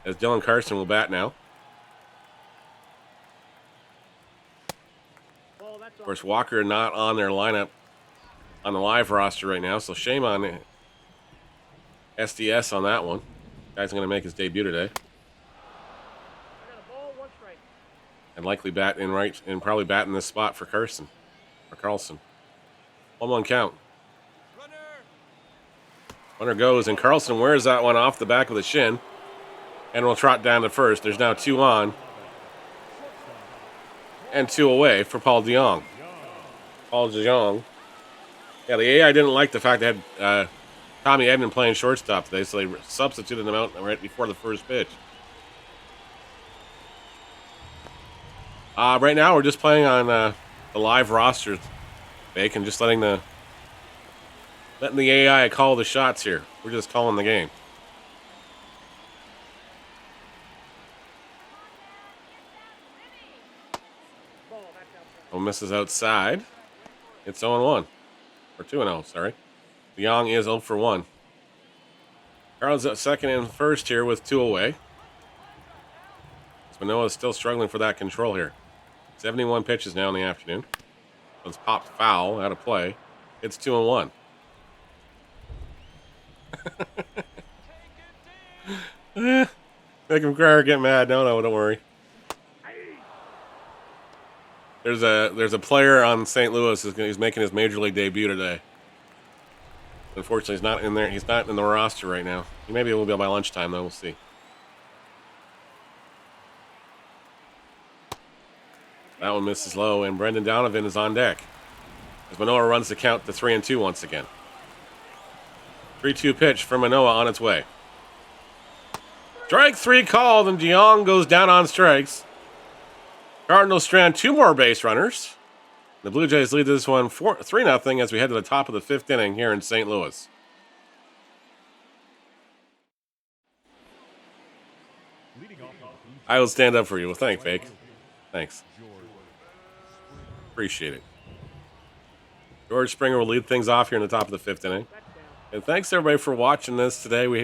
S1: As Dylan Carson will bat now. Of course, Walker not on their lineup on the live roster right now, so shame on SDS on that one. Guy's going to make his debut today. And likely bat in right, and probably bat in this spot for Carlson. 1-1 count. Runner goes, and Carlson wears that one off the back of the shin, and will trot down to first. There's now 2 on, and 2 away for Paul DeJong. Paul DeJong. Yeah, the AI didn't like the fact they had Tommy Edman playing shortstop today, so they substituted him out right before the first pitch. Right now, we're just playing on the live rosters, Bake, and just letting the AI call the shots here. We're just calling the game. Oh, misses outside. It's 0-1. Or 2-0, sorry. Young is 0 for 1. Carl's at second and first here with 2 away. Manoa is still struggling for that control here. 71 pitches now in the afternoon. It's popped foul, out of play. It's 2-1. Make him cry or get mad. No, don't worry. There's a player on St. Louis who's making his major league debut today. Unfortunately, he's not in there. He's not in the roster right now. He maybe will be by lunchtime, though. We'll see. That one misses low, and Brendan Donovan is on deck as Manoa runs the count to 3-2 once again. 3-2 pitch for Manoa on its way. Strike 3 called, and DeJong goes down on strikes. Cardinals strand 2 more base runners. The Blue Jays lead this one 3-0 as we head to the top of the 5th inning here in St. Louis. I will stand up for you. Well, thanks, Fake. Thanks. Appreciate it. George Springer will lead things off here in the top of the 5th inning. And thanks, everybody, for watching this today. We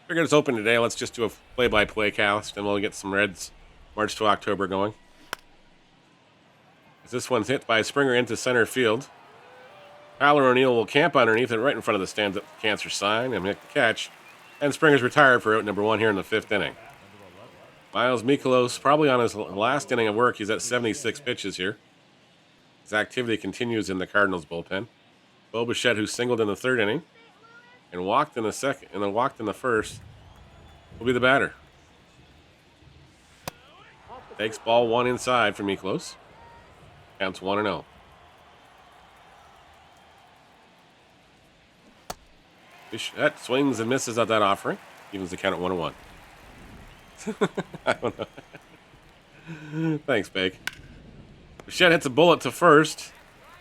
S1: figured it's open today. Let's just do a play-by-play cast, and we'll get some Reds March to October going. As this one's hit by Springer into center field. Tyler O'Neill will camp underneath it right in front of the stands at the cancer sign and make the catch. And Springer's retired for out number 1 here in the 5th inning. Miles Mikolos probably on his last inning of work. He's at 76 pitches here. His activity continues in the Cardinals bullpen. Bo Bichette, who singled in the 3rd inning and walked in the 2nd and then walked in the 1st, will be the batter. Takes ball 1 inside for Mikolos. Counts 1-0. Bichette swings and misses at that offering. Evens the count at 1-1. I don't know. Thanks, Bake. Bichette hits a bullet to first.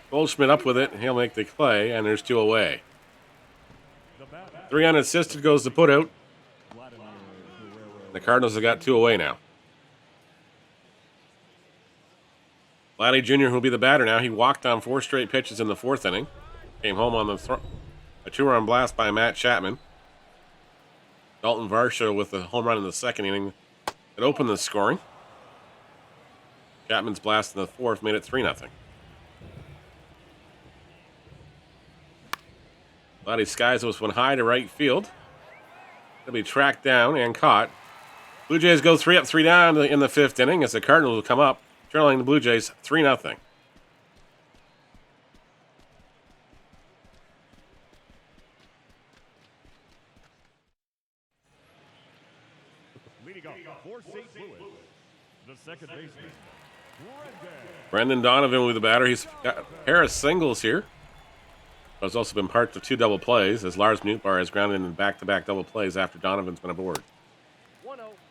S1: Goldschmidt up with it, and he'll make the play, and there's 2 away. 3 unassisted goes to put out. The Cardinals have got 2 away now. Vladdy Jr., who'll be the batter now. He walked on 4 straight pitches in the 4th inning. Came home on a 2-run blast by Matt Chapman. Dalton Varsho with a home run in the 2nd inning that opened the scoring. Chapman's blast in the 4th made it 3-0. Vladdy skies this one high to right field. He'll be tracked down and caught. Blue Jays go 3 up, 3 down in the 5th inning as the Cardinals will come up, trailing the Blue Jays 3-0.
S3: Leading off for St. Louis, the second baseman,
S1: Brendan Donovan with the batter. He's got a pair of singles here. There's also been parts of 2 double plays as Lars Mutbar has grounded in back-to-back double plays after Donovan's been aboard.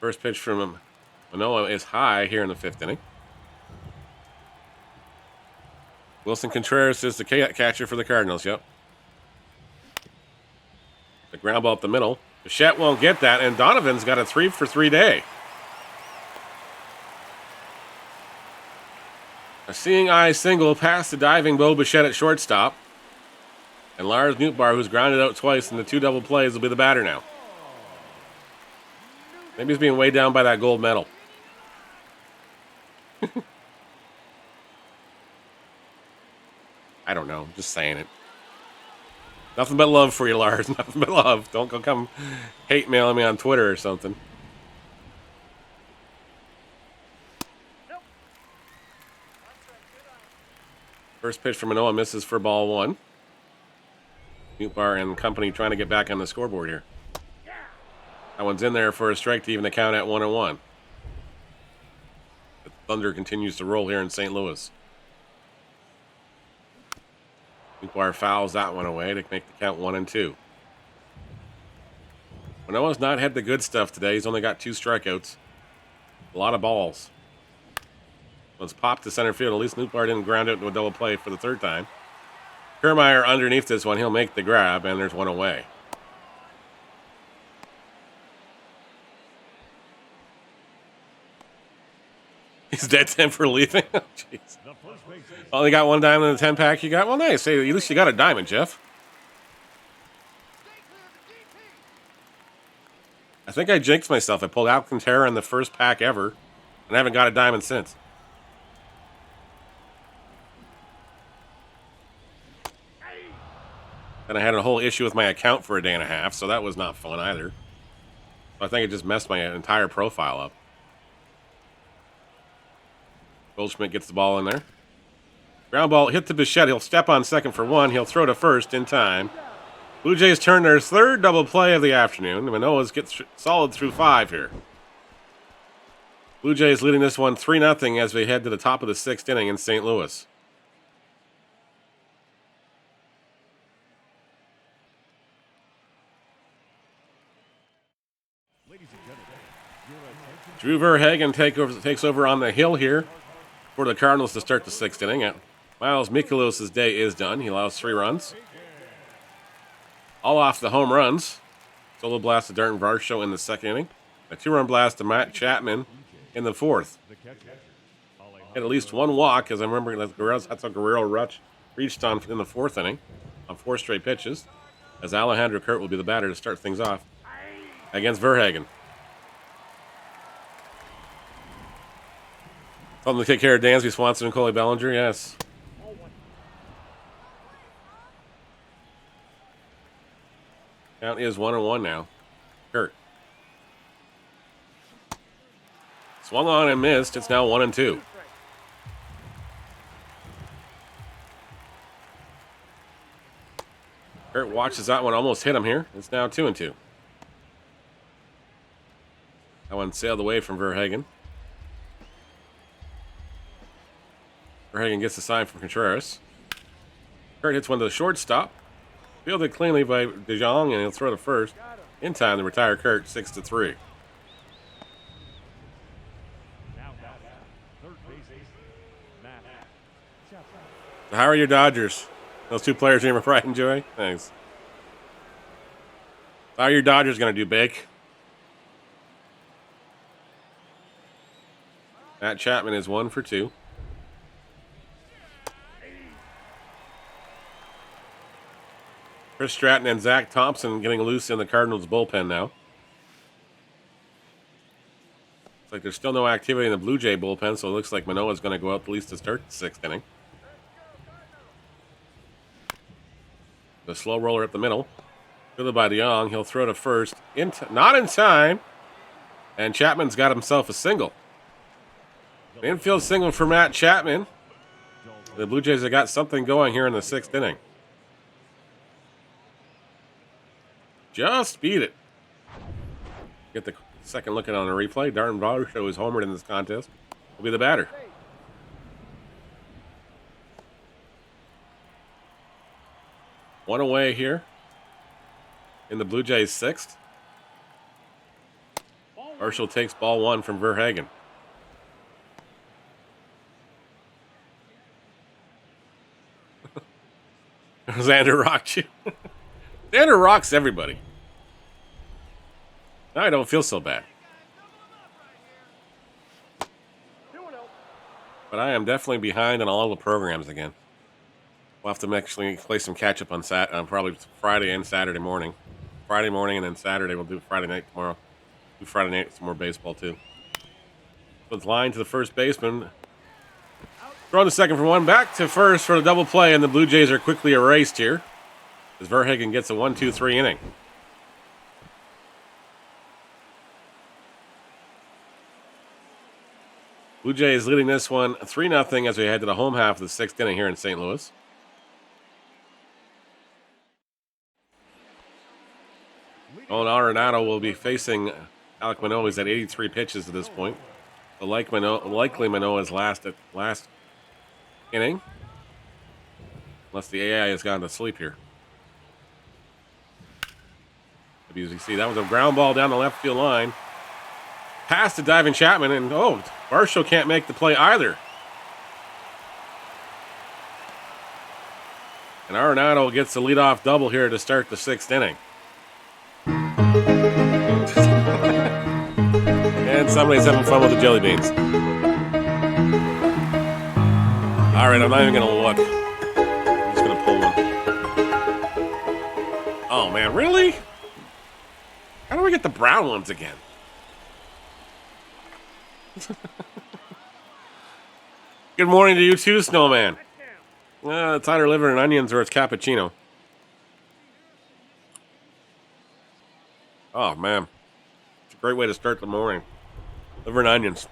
S1: First pitch from him Manoa is high here in the 5th inning. Wilson Contreras is the catcher for the Cardinals. Yep. The ground ball up the middle. Bichette won't get that, and Donovan's got a 3-for-3 day. A seeing eye single past the diving Bo Bichette at shortstop. And Lars Nootbaar, who's grounded out twice in the 2 double plays, will be the batter now. Maybe he's being weighed down by that gold medal. I don't know. Just saying it. Nothing but love for you, Lars. Nothing but love. Don't go come hate mailing me on Twitter or something. First pitch from Manoa misses for ball 1. Nootbaar and company trying to get back on the scoreboard here. That one's in there for a strike to even the count at 1-1. The thunder continues to roll here in St. Louis. Nootbaar fouls that one away to make the count 1-2. Manoa's not had the good stuff today. He's only got 2 strikeouts. A lot of balls. Let's pop to center field. At least Nootbaar didn't ground out into a double play for the 3rd time. Kiermaier underneath this one. He'll make the grab, and there's one away. He's dead 10 for leaving. Oh, jeez. Only got 1 diamond in the 10-pack you got? Well, nice. Hey, at least you got a diamond, Jeff. I think I jinxed myself. I pulled Alcantara in the first pack ever, and I haven't got a diamond since. And I had a whole issue with my account for a day and a half, so that was not fun either. So I think it just messed my entire profile up. Goldschmidt gets the ball in there. Ground ball hit to Bichette. He'll step on second for 1. He'll throw to first in time. Blue Jays turn their 3rd double play of the afternoon. Manoa's gets solid through 5 here. Blue Jays leading this one 3-0 as we head to the top of the 6th inning in St. Louis. Drew Verhagen takes over on the hill here for the Cardinals to start the 6th inning. Miles Mikolas' day is done. He allows 3 runs. All off the home runs. Solo blast to Darton Varsho in the 2nd inning. A 2-run blast to Matt Chapman in the 4th. Had at least 1 walk, as I remember that's how Guerrero reached on in the 4th inning on 4 straight pitches. As Alejandro Kurt will be the batter to start things off against Verhagen. Something to take care of Dansby Swanson and Coley Bellinger, yes. Count is 1-1 now. Kurt. Swung on and missed. It's now 1-2. Kurt watches that one almost hit him here. It's now 2-2. That one sailed away from Verhagen. Verhagen gets the sign from Contreras. Kurt hits one to the shortstop. Fielded cleanly by DeJong, and he'll throw to first. In time to retire Kurt 6-3. So how are your Dodgers? Those 2 players you pride and joy? Thanks. How are your Dodgers going to do, Bake? Matt Chapman is 1 for 2. Chris Stratton and Zach Thompson getting loose in the Cardinals bullpen now. Looks like there's still no activity in the Blue Jay bullpen, so it looks like Manoa's going to go out at least to start the 6th inning. The slow roller up the middle. Fielded by DeYoung. He'll throw to first. Not in time. And Chapman's got himself a single. An infield single for Matt Chapman. The Blue Jays have got something going here in the 6th inning. Just beat it. Get the second look at on the replay. Darton Varsho is homered in this contest. Will be the batter. One away here in the Blue Jays 6th. Varsho takes ball 1 from Verhagen. Xander rocked you. Xander rocks everybody. Now I don't feel so bad.
S2: 2-0.
S1: But I am definitely behind on all the programs again. We'll have to actually play some catch up on probably Friday and Saturday morning. Friday morning and then Saturday we'll do Friday night tomorrow. Do Friday night some more baseball too. So it's line to the first baseman. Throwing the second for one. Back to first for the double play, and the Blue Jays are quickly erased here as Verhagen gets a 1-2-3 inning. Blue Jays leading this one 3-0 as we head to the home half of the sixth inning here in St. Louis. Owen Arenado will be facing Alek Manoa. He's at 83 pitches at this point. So likely Manoa's last inning. Unless the AI has gone to sleep here. As you see, that was a ground ball down the left field line. Pass to diving Chapman, and Varsho can't make the play either. And Arenado gets the leadoff double here to start the sixth inning. And somebody's having fun with the jelly beans. All right, I'm not even going to look. I'm just going to pull one. Oh, man, really? How do we get the brown ones again? Good morning to you too, Snowman. It's either liver and onions or it's cappuccino. Oh, man. It's a great way to start the morning. Liver and onions.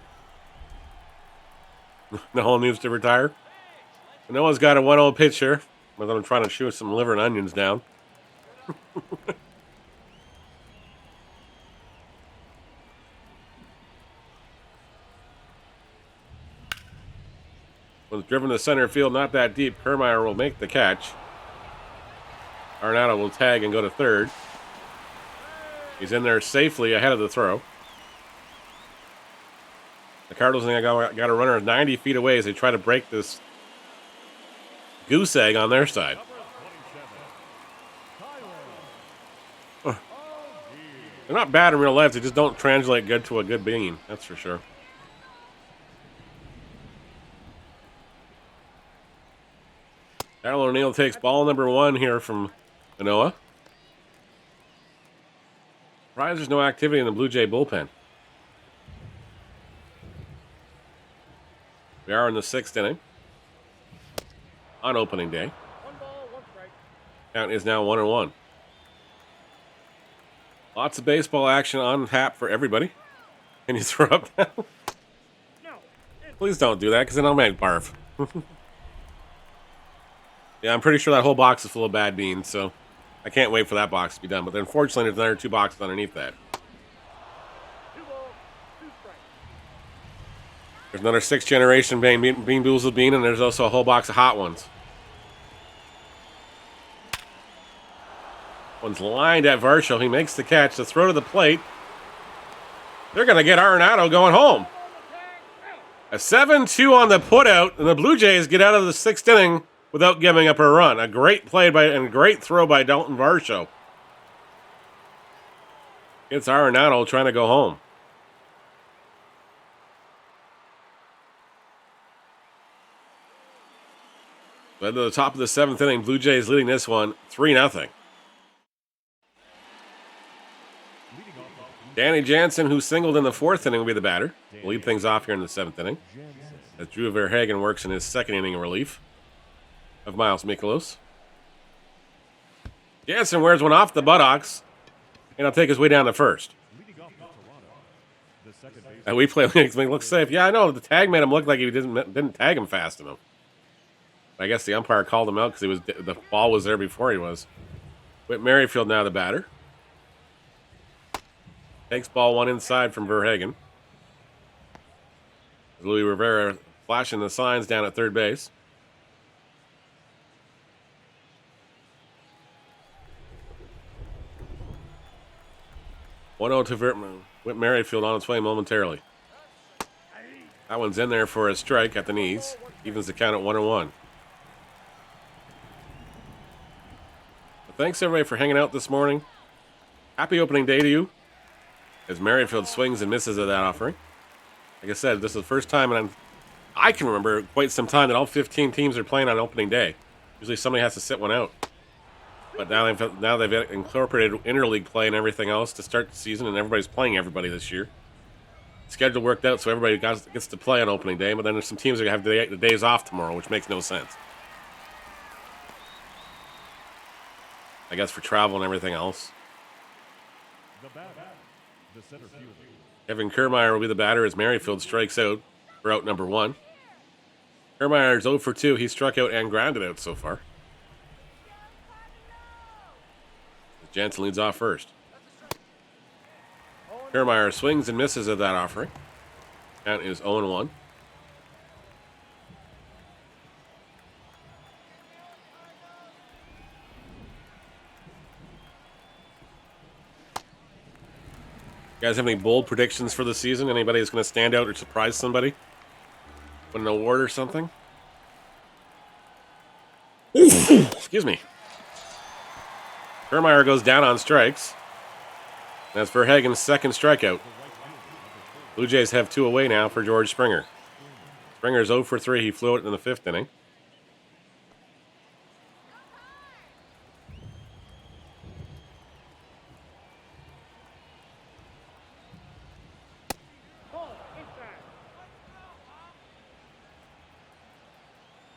S1: Noah needs to retire. Noah's got a 1-0 pitch here, but I'm trying to shoot some liver and onions down. Was driven to center field, not that deep. Kiermaier will make the catch. Arenado will tag and go to third. He's in there safely ahead of the throw. The Cardinals got a runner 90 feet away as they try to break this goose egg on their side. They're not bad in real life. They just don't translate good to a good being. That's for sure. Darrell O'Neill takes ball number one here from Manoa. Surprised there's no activity in the Blue Jay bullpen. We are in the sixth inning on opening day.
S2: 1 ball, 1 strike.
S1: Count is now 1-1. Lots of baseball action on tap for everybody. Can you throw up now?
S2: No.
S1: Please don't do that, because then I'll make barf. Yeah, I'm pretty sure that whole box is full of bad beans, so I can't wait for that box to be done. But unfortunately, there's another 2 boxes underneath that.
S2: 2 balls, 2 strikes.
S1: There's another 6th generation bean Bools of Bean, and there's also a whole box of hot ones. One's lined at Varsho. He makes the catch. The throw to the plate. They're going to get Arenado going home. A 7-2 on the putout, and the Blue Jays get out of the 6th inning without giving up a run. A great play and a great throw by Dalton Varsho. It's Arenado trying to go home. Led to the top of the 7th inning. Blue Jays leading this one 3-0. Danny Jansen, who singled in the 4th inning, will be the batter. We'll lead things off here in the 7th inning as Drew Verhagen works in his 2nd inning in relief of Miles Mikolas. Jansen wears one off the buttocks, and he'll take his way down to first. And we play makes me look safe. Yeah, I know. The tag made him look like he didn't tag him fast enough. I guess the umpire called him out because the ball was there before he was. Whit Merrifield now the batter. Takes ball 1 inside from Verhagen. Louis Rivera flashing the signs down at third base. One-0 to Whit Merrifield on its way momentarily. That one's in there for a strike at the knees. Evens the count at 1-1. thanks everybody for hanging out this morning. Happy opening day to you. As Merrifield swings and misses at that offering. Like I said, this is the first time I can remember quite some time that all 15 teams are playing on opening day. Usually somebody has to sit one out. But now they've incorporated interleague play and everything else to start the season, and everybody's playing everybody this year. Schedule worked out so everybody gets to play on opening day, but then there's some teams that have the days off tomorrow, which makes no sense. I guess for travel and everything else.
S3: The batter, the center fielder.
S1: Kevin Kiermaier will be the batter as Merrifield strikes out for out number 1. Kiermaier is 0 for 2. He struck out and grounded out so far. Jansen leads off first. Kiermaier swings and misses at that offering. Count is 0-1. You guys have any bold predictions for the season? Anybody that's going to stand out or surprise somebody? Win an award or something? Excuse me. Kiermaier goes down on strikes. That's Verhagen's second strikeout. Blue Jays have 2 away now for George Springer. Springer's 0 for 3. He flew it in the 5th inning.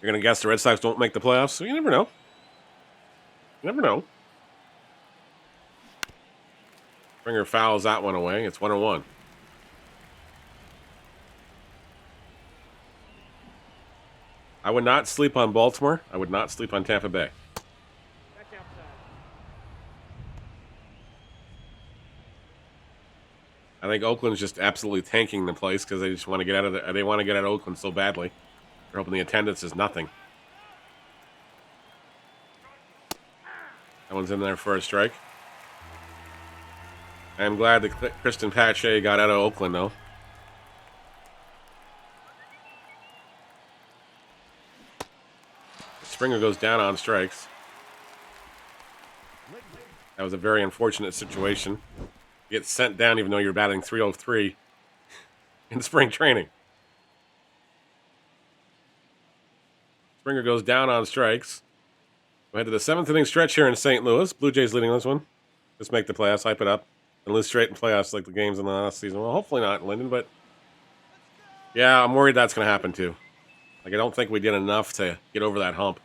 S1: You're going to guess the Red Sox don't make the playoffs? So you never know. You never know. Springer fouls that one away. It's 1-1. I would not sleep on Baltimore. I would not sleep on Tampa Bay.
S2: That's outside.
S1: I think Oakland's just absolutely tanking the place because they just want to get out of they want to get out of Oakland so badly. They're hoping the attendance is nothing. That one's in there for a strike. I'm glad that Kristen Pache got out of Oakland, though. Springer goes down on strikes. That was a very unfortunate situation. You get sent down even though you're batting .303 in spring training. Springer goes down on strikes. We'll head to the 7th inning stretch here in St. Louis. Blue Jays leading this one. Just make the playoffs, hype it up, and lose straight in playoffs like the games in the last season. Well, hopefully not, Lyndon, but yeah, I'm worried that's going to happen too. Like, I don't think we did enough to get over that hump.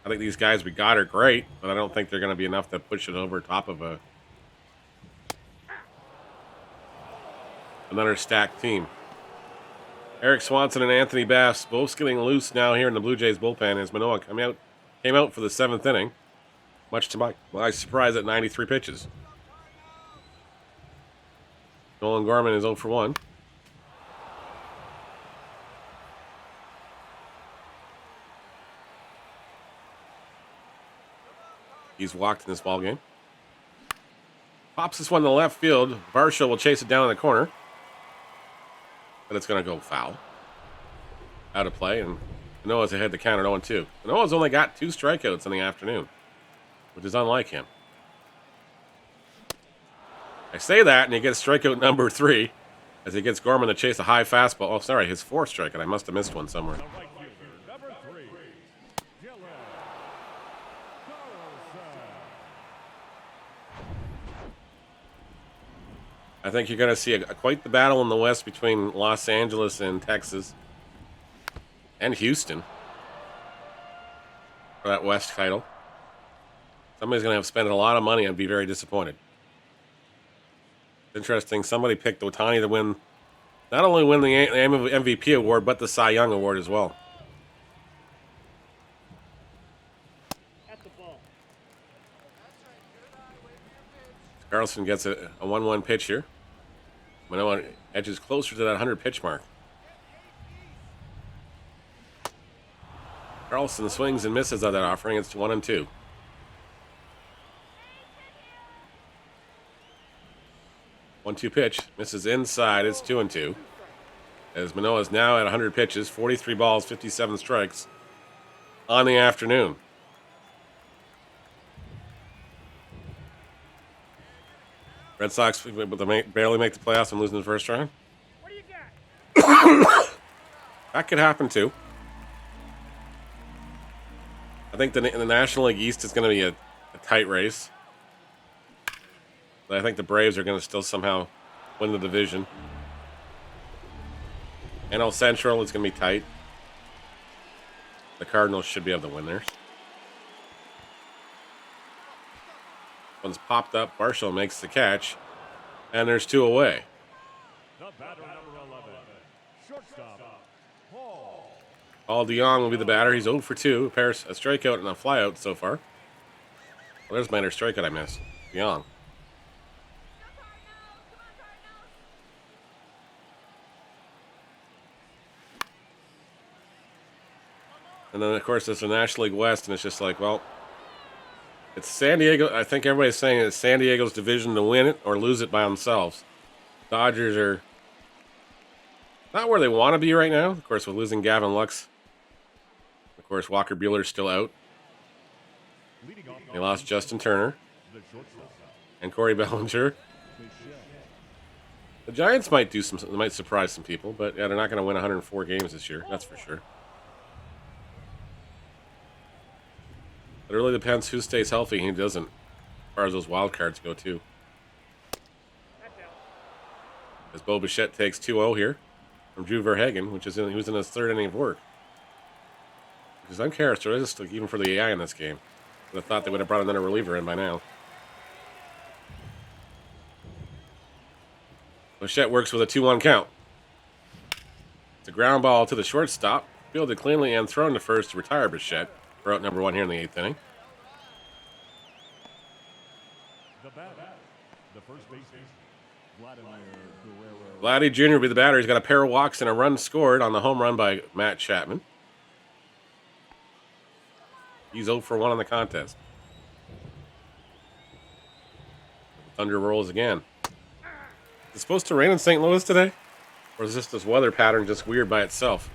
S1: I think these guys we got are great, but I don't think they're going to be enough to push it over top of another stacked team. Eric Swanson and Anthony Bass both getting loose now here in the Blue Jays bullpen as Manoa came out for the 7th inning, much to my surprise at 93 pitches. Nolan Gorman is 0 for 1. He's walked in this ball game. Pops this one to left field. Varsho will chase it down in the corner. But it's going to go foul. Out of play, and Manoa's ahead to count at 0-2. Manoa's only got 2 strikeouts in the afternoon, which is unlike him. I say that, and he gets strikeout number 3 as he gets Gorman to chase a high fastball. Oh, sorry, his 4th strikeout. I must have missed one somewhere.
S3: The right fielder, number 3, Dylan Carlson.
S1: I think you're going to see quite the battle in the West between Los Angeles and Texas and Houston for that West title. Somebody's going to have spent a lot of money and be very disappointed. Interesting. Somebody picked Ohtani to win, not only win the MVP award, but the Cy Young award as well.
S2: At the ball.
S1: Carlson gets a 1-1 pitch here. Manoa edges closer to that 100 pitch mark. Carlson swings and misses on that offering. It's 1-2. One-two pitch misses inside. It's 2-2. As Manoa is now at 100 pitches, 43 balls, 57 strikes on the afternoon. Red Sox barely make the playoffs and losing the first round.
S2: What do you got?
S1: That could happen too. I think the National League East is going to be a tight race. But I think the Braves are going to still somehow win the division. NL Central is going to be tight. The Cardinals should be able to win theirs. One's popped up. Barshall makes the catch. And there's 2 away.
S3: The batter, number 11, shortstop, Paul.
S1: Paul DeYoung will be the batter. He's 0 for 2. A strikeout and a flyout so far. Well, there's my other strikeout I missed. DeYoung. And then, of course, it's the National League West, and it's just like, well, it's San Diego. I think everybody's saying it's San Diego's division to win it or lose it by themselves. Dodgers are not where they want to be right now. Of course, with losing Gavin Lux. Of course, Walker Buehler's still out. They lost Justin Turner and Corey Bellinger. The Giants might might surprise some people, but yeah, they're not going to win 104 games this year. That's for sure. It really depends who stays healthy and who doesn't, as far as those wild cards go, too. As Bo Bichette takes 2-0 here from Drew Verhagen, who's in his 3rd inning of work. Because I'm characteristic even for the AI in this game. I thought they would have brought another reliever in by now. Bichette works with a 2-1 count. It's a ground ball to the shortstop, fielded cleanly and thrown to first to retire Bichette. We're out number 1 here in the 8th inning.
S3: The batter, the first baseman,
S1: Vladdy Jr. will be the batter. He's got a pair of walks and a run scored on the home run by Matt Chapman. He's 0 for 1 on the contest. Thunder rolls again. Is it supposed to rain in St. Louis today? Or is this weather pattern just weird by itself?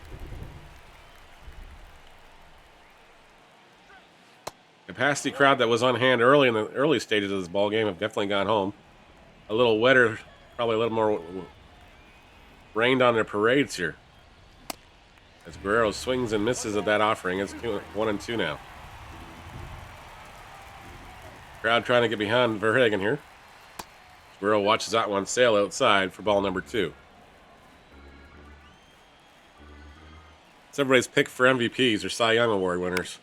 S1: Capacity crowd that was on hand early in the early stages of this ball game have definitely gone home. A little wetter, probably a little more rained on their parades here. As Guerrero swings and misses at that offering, it's 1-2 now. Crowd trying to get behind Verhagen here. Guerrero watches that one sail outside for ball number 2. It's everybody's pick for MVPs or Cy Young Award winners.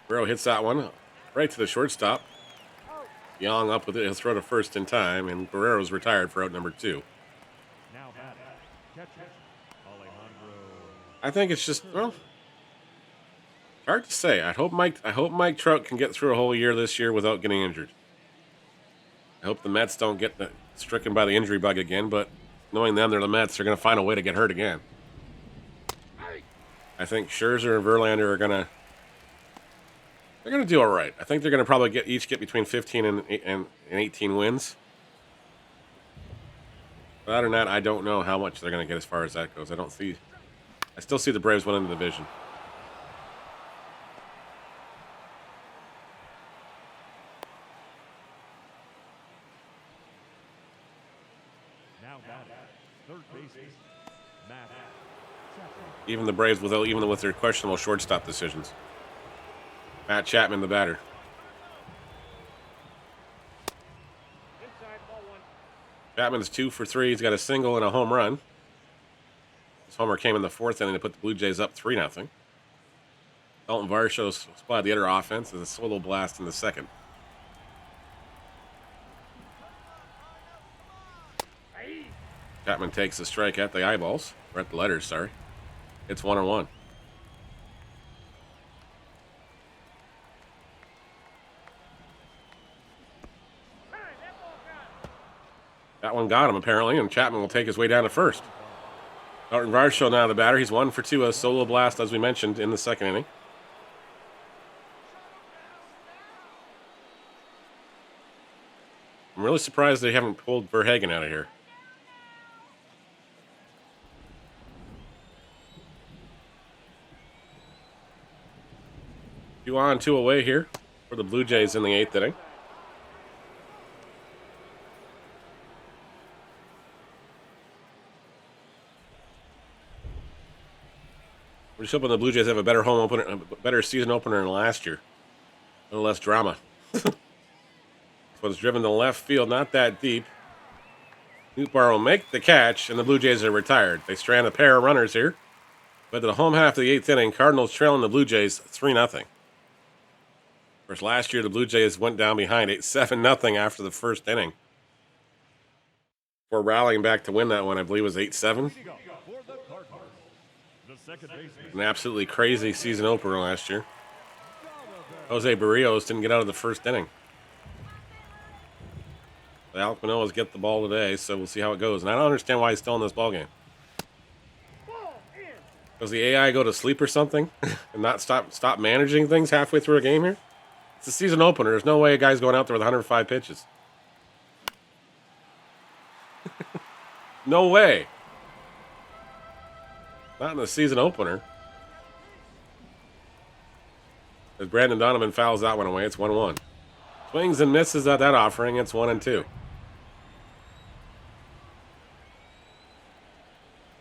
S1: Guerrero hits that one right to the shortstop. Young up with it. He'll throw to first in time, and Guerrero's retired for out number 2.
S3: now batter, catcher, Alejandro.
S1: I think it's just, well, hard to say. I hope Mike Trout can get through a whole year this year without getting injured. I hope the Mets don't get stricken by the injury bug again, but knowing them, they're the Mets, they're going to find a way to get hurt again. I think Scherzer and Verlander are going to do all right. I think they're going to probably each get between 15 and 18 wins. But other than that, I don't know how much they're going to get as far as that goes. I still see the Braves winning the division.
S3: Now batter, third baseman, Matt Chapman.
S1: Even the Braves, even with their questionable shortstop decisions. Matt Chapman, the batter.
S2: Inside, ball 1.
S1: Chapman's 2 for 3. He's got a single and a home run. His homer came in the 4th inning to put the Blue Jays up 3-0. Dalton Varsho supplied the other offense as a solo blast in the 2nd. Chapman takes a strike at the eyeballs, or at the letters, sorry. It's 1-1. That one got him, apparently, and Chapman will take his way down to first. Dalton Varsho now the batter. He's 1 for 2, a solo blast, as we mentioned, in the 2nd inning. I'm really surprised they haven't pulled Verhagen out of here. 2 on, 2 away here for the Blue Jays in the 8th inning. We're just hoping the Blue Jays have a better home opener, a better season opener than last year. A little less drama. This one's driven to left field, not that deep. Nootbaar will make the catch, and the Blue Jays are retired. They strand a pair of runners here. But to the home half of the 8th inning, Cardinals trailing the Blue Jays 3-0. Of course, last year the Blue Jays went down behind 7-0 after the first inning. Before rallying back to win that one, I believe it was 8-7.
S3: For the Cardinals, the second baseman,
S1: An absolutely crazy season opener last year. Jose Barrios didn't get out of the first inning. The Alec Manoa's get the ball today, so we'll see how it goes. And I don't understand why he's still in this ballgame.
S2: Ball in.
S1: Does the AI go to sleep or something and not stop managing things halfway through a game here? It's a season opener. There's no way a guy's going out there with 105 pitches. No way. Not in the season opener. As Brandon Donovan fouls that one away, it's 1-1. Swings and misses at that offering, it's 1-2.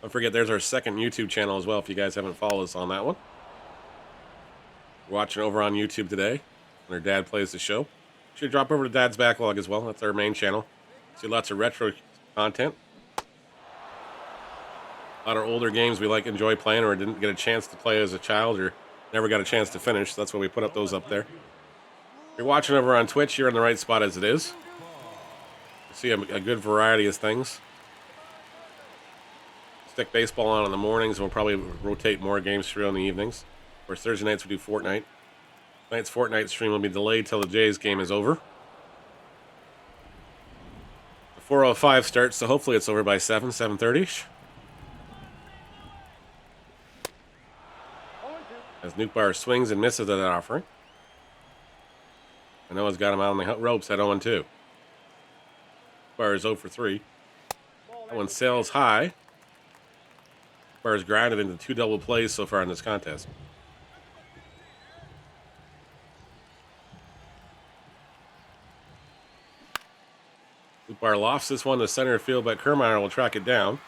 S1: Don't forget, there's our second YouTube channel as well if you guys haven't followed us on that one. We're watching over on YouTube today when our dad plays the show. Should drop over to Dad's Backlog as well. That's our main channel. See lots of retro content. A lot of older games we enjoy playing or didn't get a chance to play as a child or never got a chance to finish. So that's why we put up those up there. If you're watching over on Twitch, you're in the right spot as it is. You see a good variety of things. Stick baseball on in the mornings, and we'll probably rotate more games through in the evenings. Of course, Thursday nights we do Fortnite. Tonight's Fortnite stream will be delayed till the Jays game is over. The 4:05 starts, so hopefully it's over by 7:30. As Nootbaar swings and misses at that offering. Manoa's got him out on the ropes at 0-2. Nootbaar is 0 for 3. That one sails high. Nootbaar has grounded into 2 double plays so far in this contest. Nootbaar lofts this one to center field, but Kiermaier will track it down.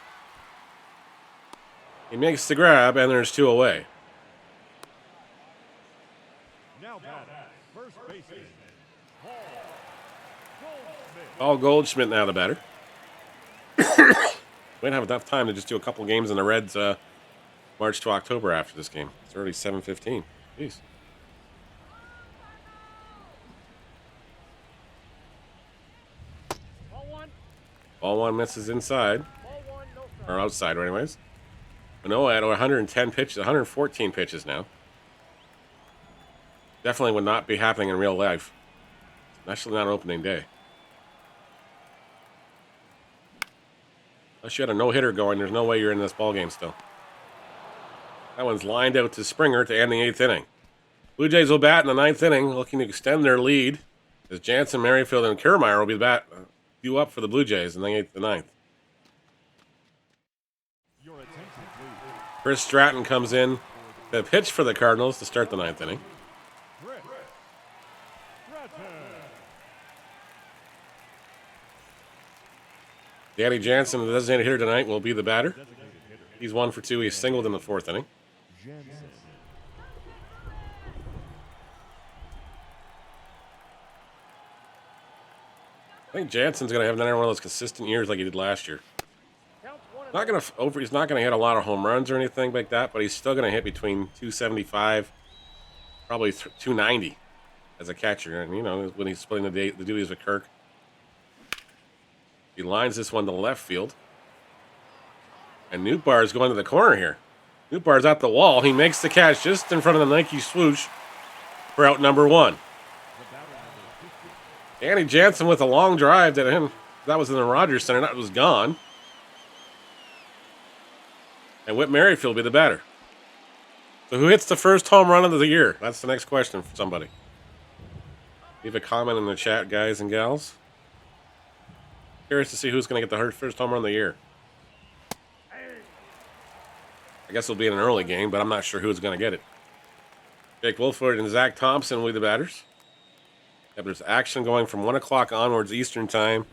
S1: He makes the grab, and there's 2 away.
S3: now batting, first baseman,
S1: Paul Goldschmidt now the batter. We don't have enough time to just do a couple games in the Reds March to October after this game. It's already 7:15. Jeez.
S2: Ball one.
S1: Ball one misses inside.
S2: Ball one. No strike.
S1: Or outside, anyways. Manoa at 110 pitches, 114 pitches now. Definitely would not be happening in real life. Especially not on opening day. Unless you had a no-hitter going, there's no way you're in this ballgame still. That one's lined out to Springer to end the 8th inning. Blue Jays will bat in the 9th inning, looking to extend their lead. As Jansen, Merrifield, and Kiermaier will be due up for the Blue Jays in the 8th and 9th.
S3: your attention, please.
S1: Chris Stratton comes in to pitch for the Cardinals to start the 9th inning.
S3: Chris Stratton.
S1: Danny Jansen, the designated hitter tonight, will be the batter.
S3: Designated hitter,
S1: He's 1 for 2. He's singled in the 4th inning.
S3: Jansen.
S1: I think Jansen's going to have another one of those consistent years like he did last year.
S2: Counts one.
S1: Not going to He's not going to hit a lot of home runs or anything like that, but he's still going to hit between 275, probably 290 as a catcher. And you know when he's splitting the duties with Kirk, he lines this one to left field, and Nootbaar is going to the corner here. Nootbaar's at the wall. He makes the catch just in front of the Nike swoosh for out number 1. Danny Jansen with a long drive to him. That was in the Rogers Center. That was gone. And Whit Merrifield will be the batter. So who hits the first home run of the year? That's the next question for somebody. Leave a comment in the chat, guys and gals. Curious to see who's going to get the first home run of the year. I guess it'll be in an early game, but I'm not sure who's going to get it. Jake Wolford and Zach Thompson will be the batters. Yep, there's action going from 1 o'clock onwards Eastern time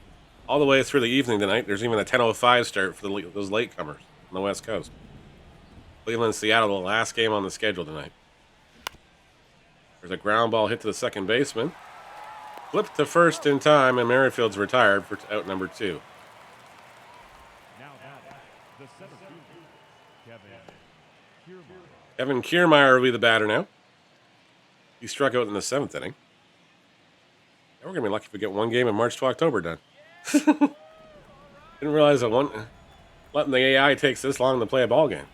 S1: all the way through the evening tonight. There's even a 10:05 start for those latecomers on the West Coast. Cleveland, Seattle, the last game on the schedule tonight. There's a ground ball hit to the second baseman. Flipped to first in time, and Merrifield's retired for out number 2.
S3: Now batting, the center fielder, Kevin Kiermaier.
S1: Kevin Kiermaier will be the batter now. He struck out in the 7th inning. We're going to be lucky if we get one game in March to October done. Didn't realize that letting the AI takes this long to play a ball game.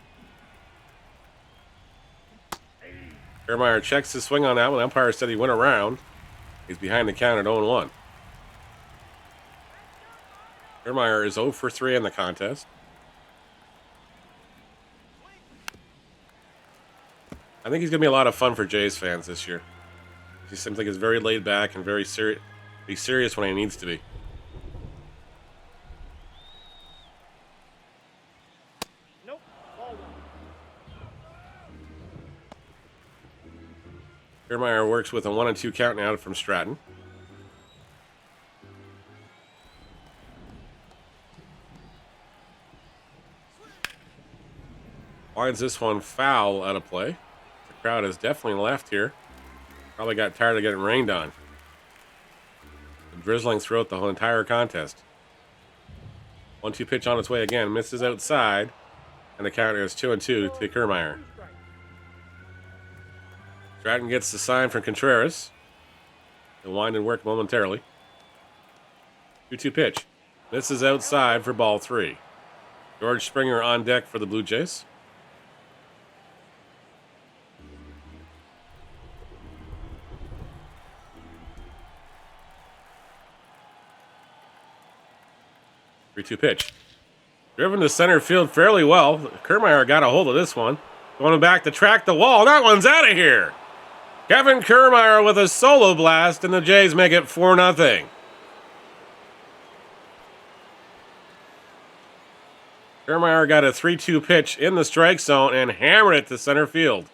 S1: Kiermaier checks his swing on that one. The umpire said he went around. He's behind the count at 0-1. Kiermaier is 0 for 3 in the contest. I think he's going to be a lot of fun for Jays fans this year. He seems like he's very laid back and very serious when he needs to be.
S2: Nope. Ball 1.
S1: Kiermaier works with a 1-2 count now from Stratton. Lines this one foul out of play. The crowd has definitely left here. Probably got tired of getting rained on. And drizzling throughout the whole entire contest. 1-2 pitch on its way again. Misses outside. And the count is 2-2 to Kiermaier. Stratton gets the sign from Contreras. He'll wind and work momentarily. 2-2 pitch. Misses outside for ball 3. George Springer on deck for the Blue Jays. Three-two pitch. Driven to center field fairly well. Kiermaier got a hold of this one. Going back to track the wall. That one's out of here. Kevin Kiermaier with a solo blast, and the Jays make it 4-0. Kiermaier got a 3-2 pitch in the strike zone and hammered it to center field.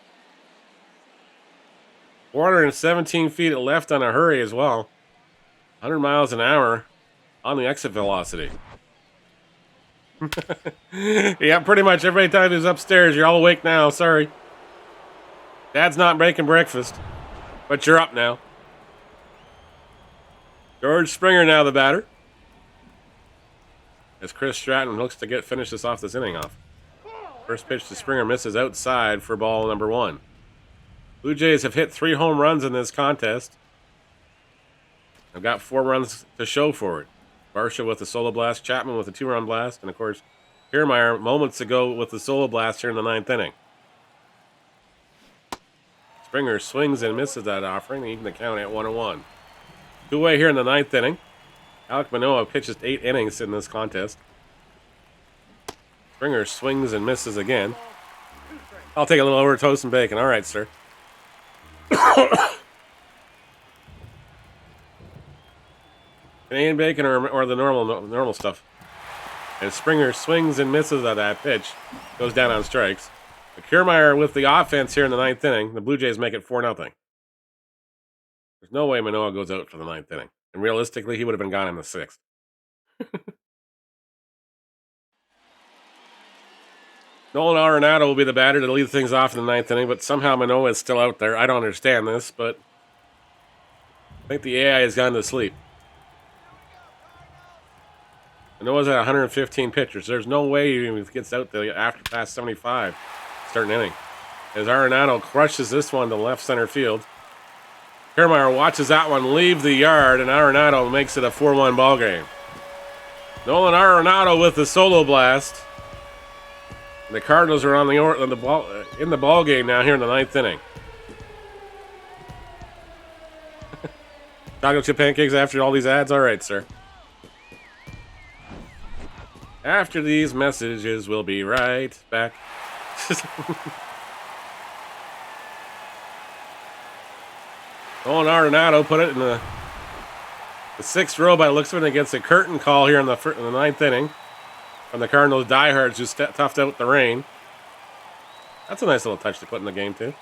S1: 417 feet left on a hurry as well. 100 miles an hour on the exit velocity. Yeah, pretty much every time he's upstairs, you're all awake now. Sorry. Dad's not making breakfast, but you're up now. George Springer now the batter. As Chris Stratton looks to finish this inning off. First pitch to Springer misses outside for ball number 1. Blue Jays have hit 3 home runs in this contest. They've got 4 runs to show for it. Barsha with the solo blast, Chapman with a 2-run blast, and of course, Kiermaier moments ago with the solo blast here in the 9th inning. Springer swings and misses that offering, even the count at 1-1. Two-way here in the 9th inning. Alek Manoa pitches 8 innings in this contest. Springer swings and misses again. I'll take a little over toast and bacon. All right, sir. Canadian bacon or the normal stuff. And Springer swings and misses at that pitch. Goes down on strikes. But Kiermaier with the offense here in the 9th inning. The Blue Jays make it 4-0. There's no way Manoa goes out for the 9th inning. And realistically, he would have been gone in the 6th. Nolan Arenado will be the batter to lead things off in the 9th inning, but somehow Manoa is still out there. I don't understand this, but I think the AI has gone to sleep. Manoa's at 115 pitchers. There's no way he even gets out there after past 75, starting inning. As Arenado crushes this one to left center field. Kiermaier watches that one leave the yard, and Arenado makes it a 4-1 ball game. Nolan Arenado with the solo blast. The Cardinals are in the ball game now here in the 9th inning. Chocolate chip pancakes after all these ads? All right, sir. After these messages, we'll be right back. Nolan Arenado put it in the 6th row by the looks of it against a curtain call here in the 9th inning. From the Cardinals diehards who toughed out the rain. That's a nice little touch to put in the game, too.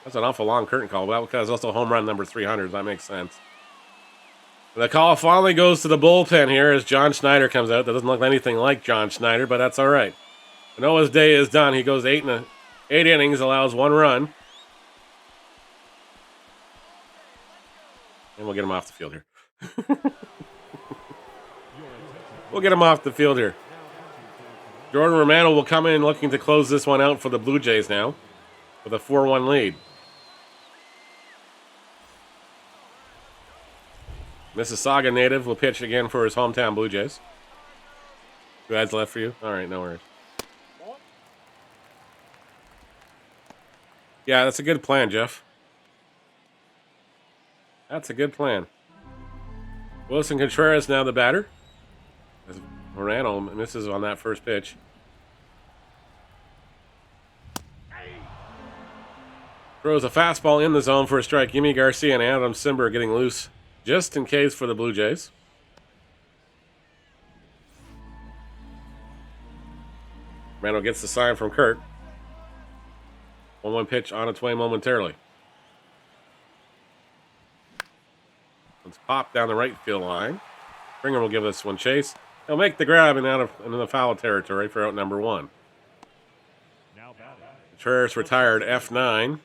S1: That's an awful long curtain call. Well, because also home run number 300. That makes sense. The call finally goes to the bullpen here as John Schneider comes out. That doesn't look anything like John Schneider, but that's all right. Manoa's day is done. He goes 8 innings, allows 1 run. And we'll get him off the field here. We'll get him off the field here. Jordan Romano will come in looking to close this one out for the Blue Jays now with a 4-1 lead. Mississauga native will pitch again for his hometown Blue Jays. Who has left for you? All right, no worries. Yeah, that's a good plan, Jeff. That's a good plan. Wilson Contreras now the batter. As Morano misses on that first pitch. Throws a fastball in the zone for a strike. Yimi Garcia and Adam Simber getting loose just in case for the Blue Jays. Morano gets the sign from Kurt. 1-1 pitch on its way momentarily. Let's pop down the right field line. Springer will give this one chase. He'll make the grab and into the foul territory for out number 1. Contreras retired F9.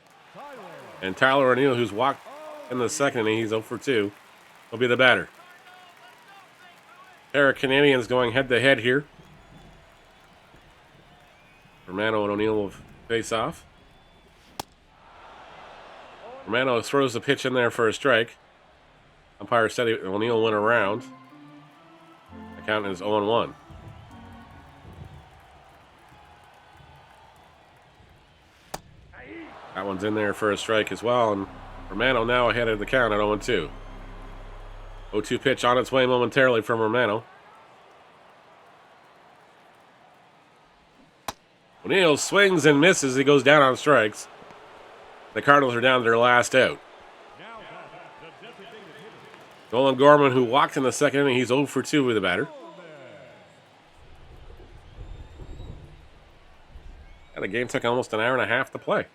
S1: And Tyler O'Neill, who's walked in the second inning, he's 0 for 2, will be the batter. Pair of Canadians going head to head here. Romano and O'Neill will face off. Romano throws the pitch in there for a strike. Umpire said O'Neill went around. The count is 0-1. That one's in there for a strike as well, and Romano now ahead of the count at 0-2. 0-2 pitch on its way momentarily from Romano. O'Neill swings and misses. He goes down on strikes. The Cardinals are down to their last out. Nolan Gorman, who walked in the second inning, he's 0 for 2 with the batter. And the game took almost an hour and a half to play.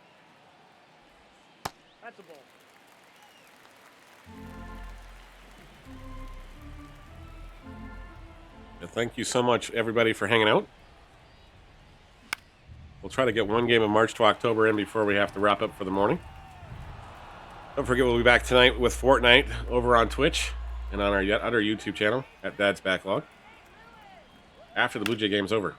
S2: That's a ball.
S1: And thank you so much, everybody, for hanging out. We'll try to get one game of March to October in before we have to wrap up for the morning. Don't forget, we'll be back tonight with Fortnite over on Twitch and on our other YouTube channel at Dad's Backlog after the Blue Jay game's over.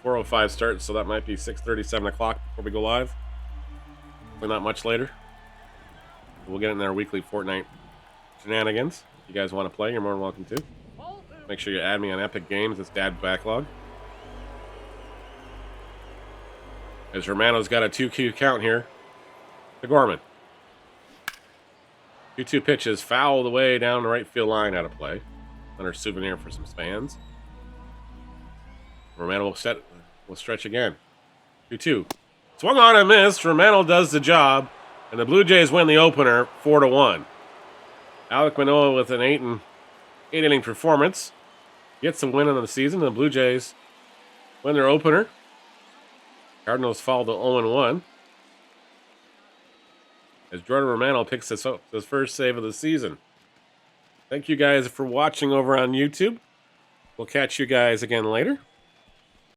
S1: 4:05 start, so that might be 6:30, 7 o'clock before we go live. But not much later. We'll get in our weekly Fortnite shenanigans. If you guys want to play, you're more than welcome to. Make sure you add me on Epic Games. It's Dad's Backlog. As Romano's got a 2-2 count here to Gorman. 2-2 pitches fouled away down the right field line out of play. Another souvenir for some fans. Romano will stretch again. 2-2. Swung on and missed. Romano does the job. And the Blue Jays win the opener 4-1. Alec Manoa with an 8 inning performance gets the win of the season. The Blue Jays win their opener. Cardinals fall to 0-1. As Jordan Romano picks his first save of the season. Thank you guys for watching over on YouTube. We'll catch you guys again later.